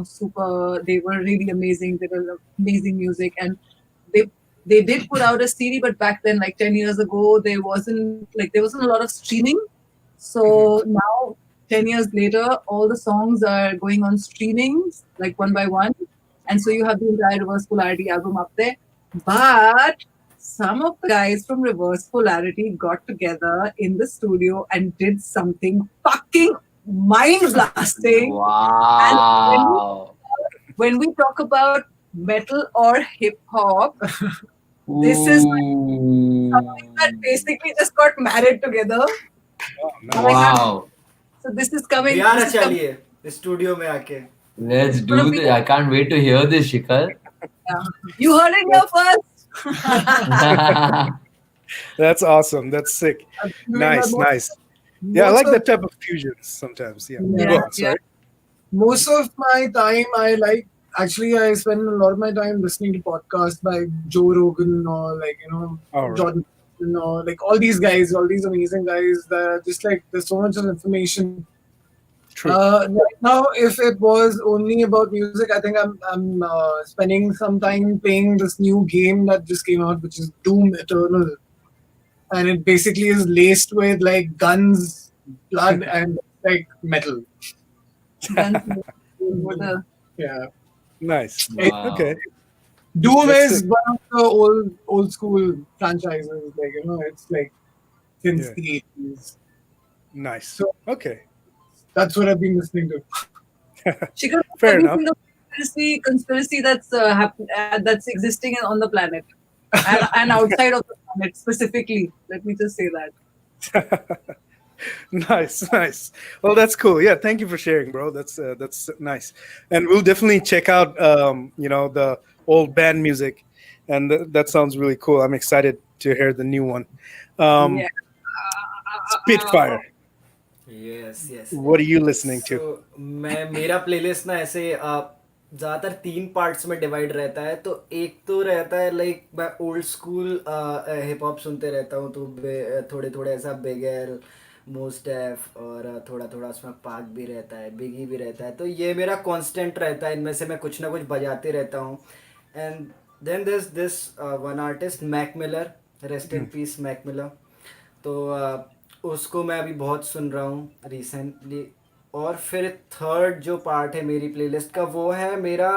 Speaker 6: super. They were really amazing. They were amazing music, and they did put out a CD, but back then, like 10 years ago, there wasn't a lot of streaming. So now, 10 years later, all the songs are going on streaming, like one by one. and so you have the entire Reverse Polarity album up there. But some of the guys from Reverse Polarity got together in the studio and did something fucking mind blasting.
Speaker 5: Wow.
Speaker 6: When we talk about metal or hip hop, this is something that basically just got married together.
Speaker 5: Wow.
Speaker 6: So this is coming.
Speaker 2: Bihar
Speaker 6: This is coming.
Speaker 2: चलिए studio में आके
Speaker 5: Let's do this. I can't wait to hear this, Shikhar.
Speaker 6: Yeah. You heard it here first.
Speaker 1: That's awesome. That's sick. Nice, nice. Yeah, I like that type of fusion sometimes. Yeah.
Speaker 6: Yeah,
Speaker 1: Go on, sorry.
Speaker 3: Most of my time, I spend a lot of my time listening to podcasts by Joe Rogan or
Speaker 1: All right.
Speaker 3: Jordan, like all these guys, all these amazing guys that are just like, there's so much of information.
Speaker 1: True.
Speaker 3: Right now, if it was only about music, I think I'm spending some time playing this new game that just came out, which is Doom Eternal, and it basically is laced with like guns, blood, and like metal. Yeah.
Speaker 1: Nice.
Speaker 5: Wow.
Speaker 1: Okay.
Speaker 3: Doom
Speaker 1: That's
Speaker 3: is
Speaker 1: sick.
Speaker 3: one of the old school franchises. Like it's like since
Speaker 1: Yeah.
Speaker 3: the 80s.
Speaker 1: Nice.
Speaker 3: So-
Speaker 1: Okay.
Speaker 3: That's what I've been listening to.
Speaker 6: Shikhar,
Speaker 1: Fair
Speaker 6: have you
Speaker 1: enough.
Speaker 6: seen the conspiracy that's existing on the planet and outside of the planet specifically? Let me just say that.
Speaker 1: Nice, nice. Well, that's cool. Yeah, thank you for sharing, bro. That's nice, and we'll definitely check out the old band music, and that sounds really cool. I'm excited to hear the new one.
Speaker 6: Yeah.
Speaker 1: Spitfire.
Speaker 2: yes
Speaker 1: What are you listening to?
Speaker 2: So, मेरा playlist ना ऐसे ज़्यादातर 3 parts में divide रहता है. तो एक तो रहता है लाइक मैं ओल्ड स्कूल हिप हॉप सुनते रहता हूँ, तो थोड़े थोड़े ऐसा बिगेल मोस्ट एफ और थोड़ा थोड़ा उसमें पाक भी रहता है, बिगी भी रहता है. तो ये मेरा कांस्टेंट रहता है, इनमें से मैं कुछ ना कुछ बजाते रहता हूँ. And then this one artist Mac Miller, rest in peace Mac Miller. तो उसको मैं अभी बहुत सुन रहा हूँ रिसेंटली. और फिर थर्ड जो पार्ट है मेरी प्लेलिस्ट का, वो है मेरा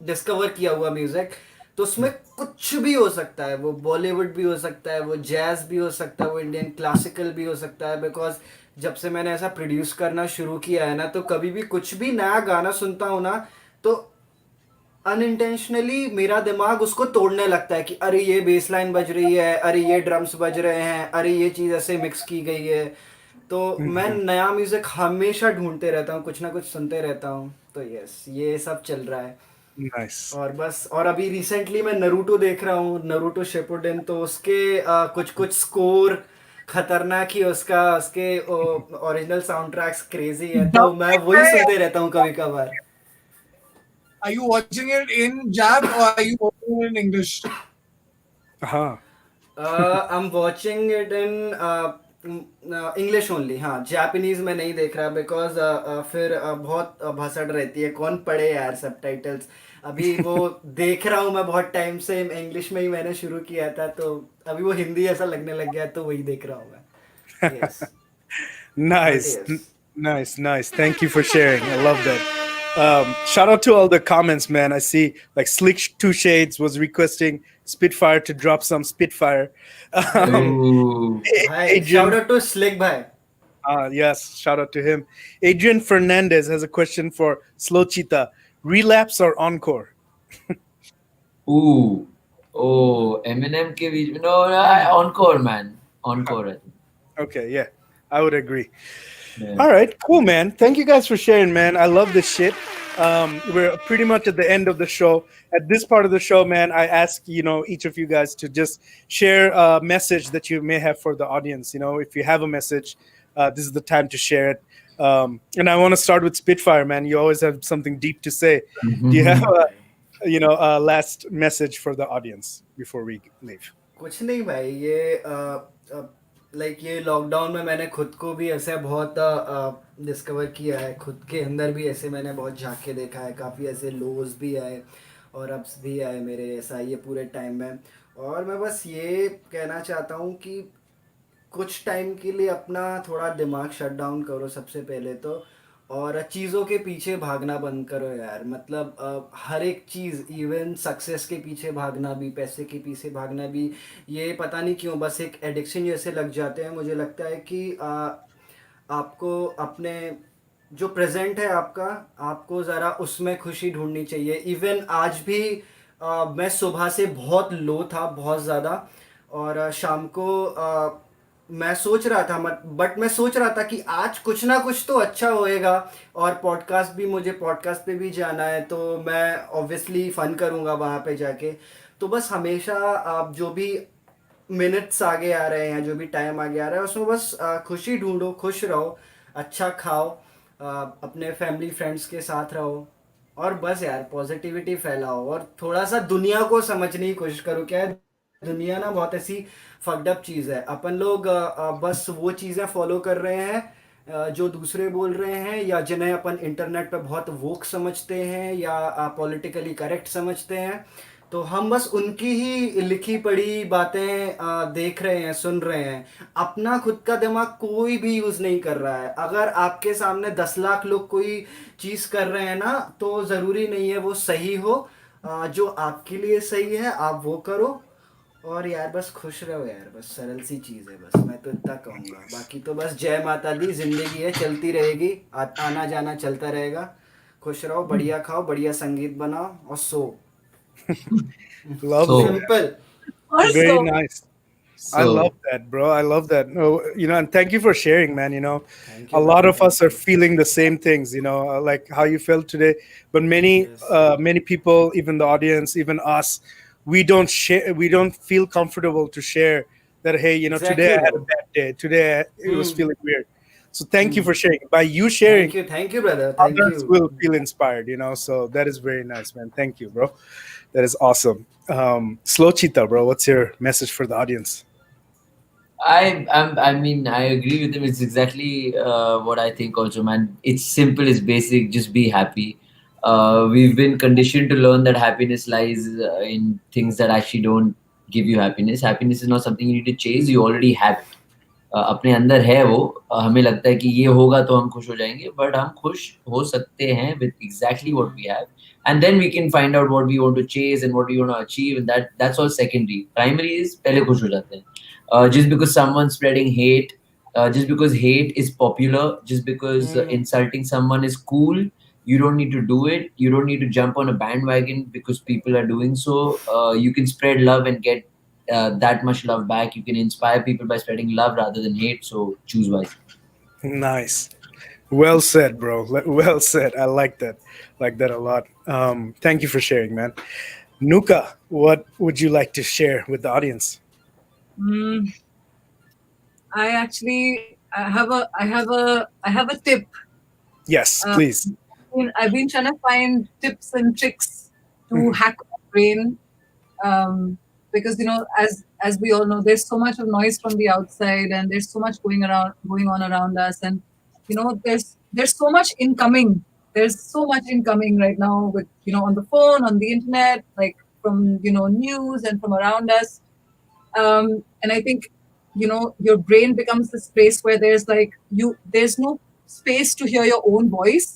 Speaker 2: डिस्कवर किया हुआ म्यूज़िक. तो उसमें कुछ भी हो सकता है, वो बॉलीवुड भी हो सकता है, वो जैज़ भी हो सकता है, वो इंडियन क्लासिकल भी हो सकता है. बिकॉज जब से मैंने ऐसा प्रोड्यूस करना शुरू किया है ना, तो कभी भी कुछ भी नया गाना सुनता हूँ ना, तो अनइंटेंशनली मेरा दिमाग उसको तोड़ने लगता है कि अरे ये बेस लाइन बज रही है, अरे ये ड्रम्स बज रहे हैं, अरे ये चीज़ ऐसे मिक्स की गई है. तो मैं नया म्यूज़िक हमेशा ढूंढते रहता हूँ, कुछ ना कुछ सुनते रहता हूँ. तो यस, ये सब चल रहा है.
Speaker 1: Nice.
Speaker 2: और बस, और अभी रिसेंटली मैं नरूटो देख रहा हूँ, नरूटो शिपुडेन. तो उसके कुछ कुछ स्कोर खतरनाक ही, उसके ओरिजिनल साउंड ट्रैक्स क्रेजी है. तो मैं वही सुनते रहता हूँ कभी कभार.
Speaker 3: Are you watching it in Jap or are you watching it in English?
Speaker 1: हाँ.
Speaker 2: I'm watching it in English only. हाँ, जापानीज में नहीं देख रहा बिकॉज फिर बहुत भसड़ रहती है, कौन पढ़े यार सबटाइटल्स. अभी वो देख रहा हूँ मैं बहुत टाइम से, इंग्लिश में ही मैंने शुरू किया था, तो अभी वो हिंदी ऐसा लगने लग गया, तो वही देख रहा हूँ मैं. Yes.
Speaker 1: Nice.
Speaker 2: But yes.
Speaker 1: Nice. Thank you for sharing. I love that. Shout out to all the comments, man. I see like Slick Two Shades was requesting Spitfire to drop some Spitfire.
Speaker 5: Ooh.
Speaker 2: Hi,
Speaker 1: Adrian,
Speaker 2: shout out to Slick bhai.
Speaker 1: yes, shout out to him. Adrian Fernandez has a question for SlowCheeta. Relapse or encore?
Speaker 5: Ooh. Oh, Eminem ke beech mein. No, encore, man. Encore. I think.
Speaker 1: Okay, yeah, I would agree.
Speaker 5: Yeah.
Speaker 1: All right, cool, man. Thank you guys for sharing, man. I love this shit. We're pretty much at the end of the show. At this part of the show, man, I ask each of you guys to just share a message that you may have for the audience. If you have a message, this is the time to share it. And I want to start with Spitfire, man. You always have something deep to say. Do you have a last message for the audience before we leave?
Speaker 2: कुछ नहीं भाई, ये like ये lockdown में मैंने खुद को भी ऐसे बहुत डिस्कवर किया है. खुद के अंदर भी ऐसे मैंने बहुत झांक के देखा है, काफ़ी ऐसे लोज भी आए और अप्स भी आए मेरे, ऐसा ये पूरे टाइम में. और मैं बस ये कहना चाहता हूँ कि कुछ टाइम के लिए अपना थोड़ा दिमाग शट डाउन करो सबसे पहले तो, और चीज़ों के पीछे भागना बंद करो यार। मतलब हर एक चीज़, इवन सक्सेस के पीछे भागना भी, पैसे के पीछे भागना भी, ये पता नहीं क्यों बस एक एडिक्शन जैसे लग जाते हैं। मुझे लगता है कि आपको अपने जो प्रेजेंट है आपका, आपको ज़रा उसमें खुशी ढूंढनी चाहिए। इवन आज भी मैं सुबह से बहुत लो था, बहुत ज़्यादा। और शाम को मैं सोच रहा था, बट मैं सोच रहा था कि आज कुछ ना कुछ तो अच्छा होएगा। और पॉडकास्ट भी, मुझे पॉडकास्ट पे भी जाना है, तो मैं ऑब्वियसली फ़न करूँगा वहाँ पे जाके। तो बस हमेशा आप जो भी मिनट्स आगे आ रहे हैं, जो भी टाइम आगे आ रहा है, उसमें बस खुशी ढूंढो, खुश रहो, अच्छा खाओ, अपने फैमिली फ्रेंड्स के साथ रहो, और बस यार पॉजिटिविटी फैलाओ, और थोड़ा सा दुनिया को समझने की कोशिश करो। क्या है, दुनिया ना बहुत ऐसी फक्ड अप चीज़ है। अपन लोग बस वो चीज़ें फॉलो कर रहे हैं जो दूसरे बोल रहे हैं, या जिन्हें अपन इंटरनेट पे बहुत वोक समझते हैं, या पॉलिटिकली करेक्ट समझते हैं। तो हम बस उनकी ही लिखी पढ़ी बातें देख रहे हैं, सुन रहे हैं। अपना खुद का दिमाग कोई भी यूज़ नहीं कर रहा है। अगर आपके सामने 10 लाख लोग कोई चीज़ कर रहे हैं ना, तो ज़रूरी नहीं है वो सही हो। जो आपके लिए सही है आप वो करो। और यार बस खुश रहो यार, बस सरल सी चीज़ है। बस मैं तो इतना कहूँगा, बाकी तो बस जय माता दी, जिंदगी है चलती रहेगी, आना जाना चलता रहेगा। खुश रहो, बढ़िया खाओ, बढ़िया संगीत बनाओ, और सो।
Speaker 1: Lovely.
Speaker 5: So,
Speaker 2: simple.
Speaker 1: Very
Speaker 6: Also,
Speaker 1: nice. I
Speaker 5: so
Speaker 1: love that, bro. I love that. No, and thank you for sharing, man.
Speaker 2: Thank
Speaker 1: A
Speaker 2: you
Speaker 1: lot
Speaker 2: brother,
Speaker 1: of us
Speaker 2: thank
Speaker 1: are
Speaker 2: you.
Speaker 1: feeling the same things, like how you felt today. But many,
Speaker 2: yes.
Speaker 1: many people, even the audience, even us, we don't share. We don't feel comfortable to share that. Hey, today
Speaker 2: exactly
Speaker 1: I had a
Speaker 2: bro.
Speaker 1: bad day. Today it was
Speaker 2: hmm.
Speaker 1: feeling weird. So thank you for sharing. By you sharing,
Speaker 2: thank you brother, thank you.
Speaker 1: others will feel inspired. So that is very nice, man. Thank you, bro. That is awesome. SlowCheeta, bro. What's your message for the audience?
Speaker 5: I mean, I agree with him. It's exactly what I think also, man. It's simple, it's basic. Just be happy. We've been conditioned to learn that happiness lies in things that actually don't give you happiness. Happiness is not something you need to chase. You already have it. अपने अंदर है वो। हमें लगता है कि ये होगा तो हम खुश हो जाएंगे, बट हम खुश हो सकते हैं with exactly what we have, and then we can find out what we want to chase and what we want to achieve, and that's all secondary. Primary is पहले खुश हो जाते हैं. Just because someone's spreading hate, just because hate is popular, just because insulting someone is cool, you don't need to do it. You don't need to jump on a bandwagon because people are doing so. You can spread love and get that much love back. You can inspire people by spreading love rather than hate. So choose wisely.
Speaker 1: Nice. Well said, bro. Well said. I like that a lot. Thank you for sharing, man. Nuka, what would you like to share with the audience?
Speaker 6: mm, I have a tip.
Speaker 1: Yes,
Speaker 6: Uh,
Speaker 1: please.
Speaker 6: I've been trying to find tips and tricks to
Speaker 1: Mhm.
Speaker 6: hack my brain, because as we all know, there's so much of noise from the outside, and there's so much going on around us, and there's so much incoming. There's so much incoming right now, with on the phone, on the internet, like from news and from around us. And I think your brain becomes this place where there's no space to hear your own voice.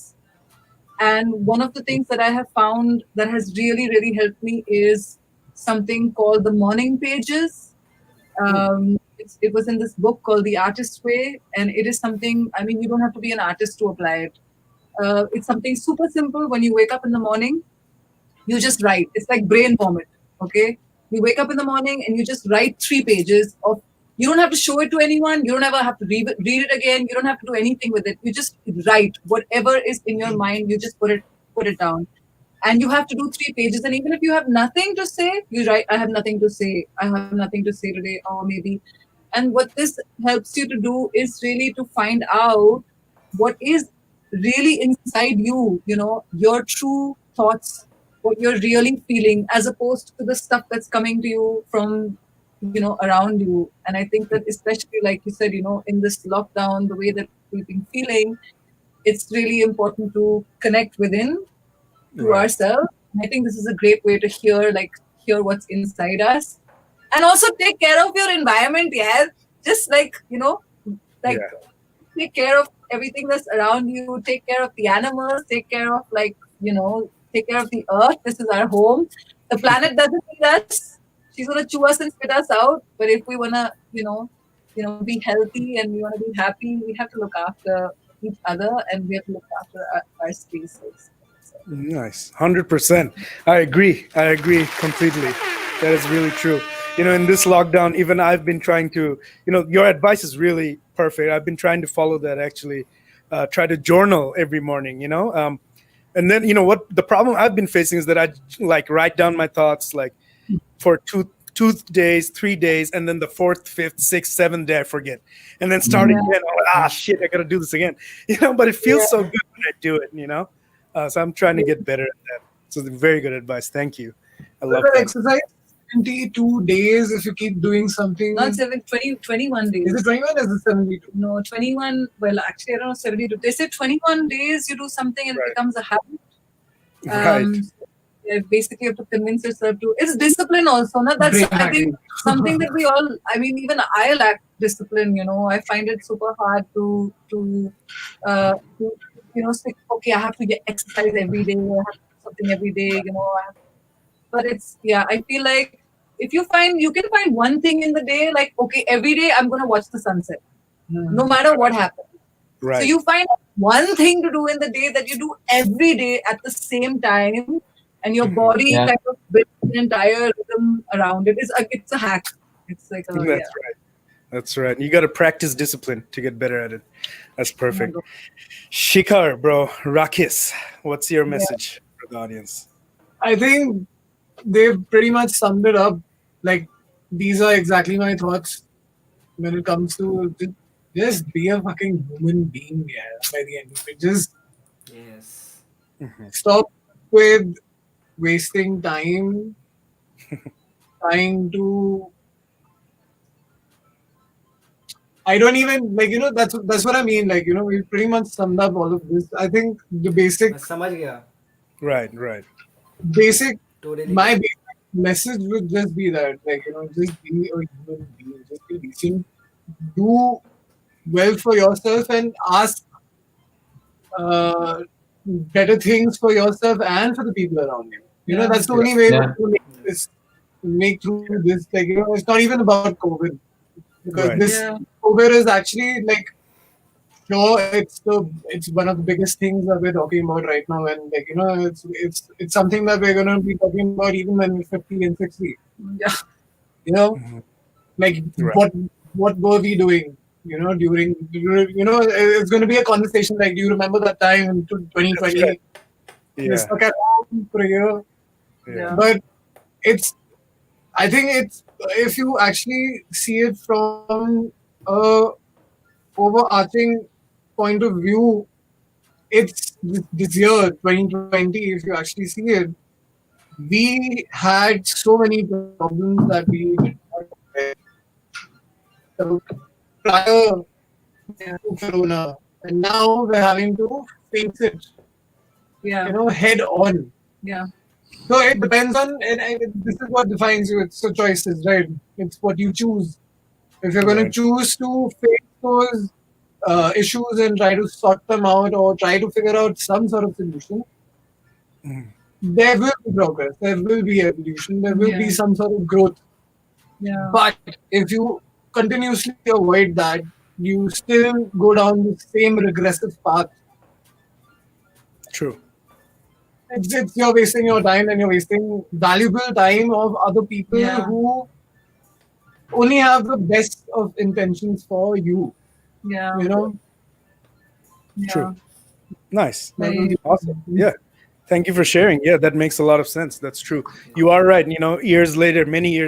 Speaker 6: And one of the things that I have found that has really, really helped me is something called the morning pages. It was in this book called The Artist's Way, and it is something, I mean, you don't have to be an artist to apply it. It's something super simple. When you wake up in the morning, you just write. It's like brain vomit. Okay. You wake up in the morning and you just write 3 pages of. You don't have to show it to anyone. You don't ever have to read it again. You don't have to do anything with it. You just write whatever is in your mind. You just put it down, and you have to do 3 pages. And even if you have nothing to say, you write. I have nothing to say. I have nothing to say today, or maybe. And what this helps you to do is really to find out what is really inside you. Your true thoughts, what you're really feeling, as opposed to the stuff that's coming to you from around you. And I think that, especially like you said, in this lockdown, the way that we've been feeling, it's really important to connect within to
Speaker 1: Right.
Speaker 6: ourselves. And I think this is a great way to hear what's inside us, and also take care of your environment. Yeah, just like like
Speaker 1: Yeah.
Speaker 6: take care of everything that's around you. Take care of the animals. Take care of take care of the earth. This is our home. The planet doesn't need us. She's gonna chew us and spit us out. But if we wanna, be healthy and we wanna be happy, we have to look after each other and we have to look after our spaces. So.
Speaker 1: Nice, 100%. I agree completely. That is really true. In this lockdown, even I've been trying to, your advice is really perfect. I've been trying to follow that actually. Try to journal every morning, and then what the problem I've been facing is that I like write down my thoughts like for two days, 3 days, and then the 4th, 5th, 6th, 7th day I forget, and then start again. Shit, I gotta do this again, But it feels so good when I do it, so I'm trying to get better at that. So very good advice. Thank you. I love that.
Speaker 3: Exercise 22 days if you keep doing something.
Speaker 6: Not 21 days.
Speaker 3: Is it 21 or is it 72?
Speaker 6: No, 21. Well, actually, I don't know, 72. They say 21 days you do something and it becomes a habit.
Speaker 1: Right.
Speaker 6: Basically, you have to convince yourself to. It's discipline also. No? That's, I think, something that we all, even I lack discipline, I find it super hard to say, okay, I have to get exercise every day. I have to do something every day, But it's, I feel like if you can find one thing in the day, like, okay, every day I'm going to watch the sunset, no matter what happens.
Speaker 1: Right.
Speaker 6: So you find one thing to do in the day that you do every day at the same time, and your body kind of builds an entire rhythm around it. It's a hack. It's like
Speaker 1: right. That's right. You got to practice discipline to get better at it. That's perfect. Shikhar, bro, Rākhis, what's your message for the audience?
Speaker 3: I think they've pretty much summed it up. Like, these are exactly my thoughts when it comes to just be a fucking human being by the end of it. Just stop with wasting time trying to. I don't even that's what I mean. We pretty much summed up all of this. I think the basic.
Speaker 1: Right.
Speaker 3: Basic. My basic message would just be that, just be a human being, just be decent, do well for yourself, and ask better things for yourself and for the people around you. That's the only way to make through this. It's not even about COVID, because COVID is actually sure, it's one of the biggest things that we're talking about right now, and it's something that we're gonna be talking about even when we're 50 and 60. What were we doing? During it's gonna be a conversation like, do you remember that time in 2020? We're stuck at home for a year. But I think it's if you actually see it from a overarching point of view, it's this year 2020. If you actually see it, we had so many problems that we did not prior to Corona, and now we're having to face it, head on. So it depends on, and this is what defines you. It's the choices, right? It's what you choose. If you're going to choose to face those issues and try to sort them out or try to figure out some sort of solution, there will be progress, there will be evolution, there will be some sort of growth. But if you continuously avoid that, you still go down the same regressive path.
Speaker 1: True.
Speaker 3: It's you're wasting your time, and you're wasting valuable time of other people who only have the best of intentions for you.
Speaker 1: True. Nice. Awesome. Yeah. Thank you for sharing. Yeah, that makes a lot of sense. That's true. You are right. Many years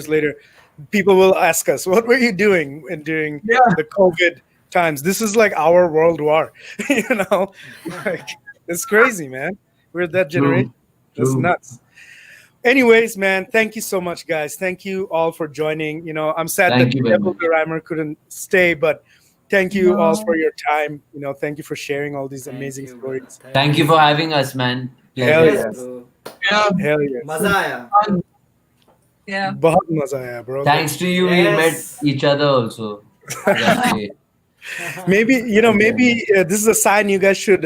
Speaker 1: later, people will ask us, what were you doing during the COVID times? This is like our world war. It's crazy, man. We're that generation. That's nuts. Anyways, man, thank you so much, guys. Thank you all for joining. I'm sad that Devil the Rhymer couldn't stay, but thank you all for your time. Thank you for sharing all these amazing stories.
Speaker 5: Thank you for having us, man.
Speaker 1: Hell yes. Hell yes.
Speaker 2: मजा आया.
Speaker 1: बहुत मजा आया, bro.
Speaker 5: Thanks to you, we met each other also.
Speaker 1: Maybe this is a sign you guys should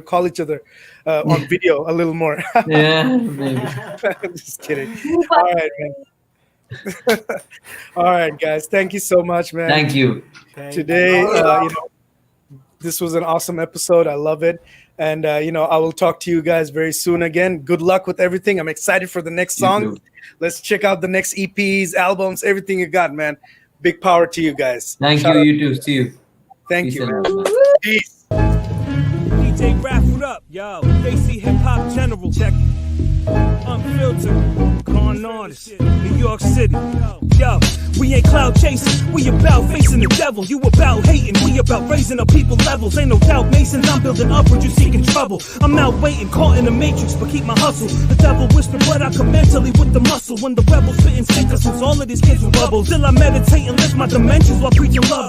Speaker 1: call each other on video a little more.
Speaker 5: Yeah, maybe.
Speaker 1: Just kidding. All right, man. All right, guys. Thank you so much, man.
Speaker 5: Thank you.
Speaker 1: Today, this was an awesome episode. I love it. And, I will talk to you guys very soon again. Good luck with everything. I'm excited for the next song. Let's check out the next EPs, albums, everything you got, man. Big power to you guys.
Speaker 5: Thank you. You too. See you.
Speaker 1: Thank
Speaker 5: Peace
Speaker 1: you.
Speaker 5: and love, man.
Speaker 1: Peace.
Speaker 7: DJ Raffled Up, yo. Desi Hip Hop General, check it. Unfiltered, con artist, New York City. Yo, we ain't cloud chasing, we about facing the devil. You about hating, we about raising up people levels. Ain't no doubt, Mason, I'm building upward, you seeking trouble. I'm out waiting, caught in the matrix, but keep my hustle. The devil whisper, but I come mentally with the muscle. When the rebels spitting sinkers, since all of these kids were bubbles. Still I meditate and lift my dimensions while preaching love.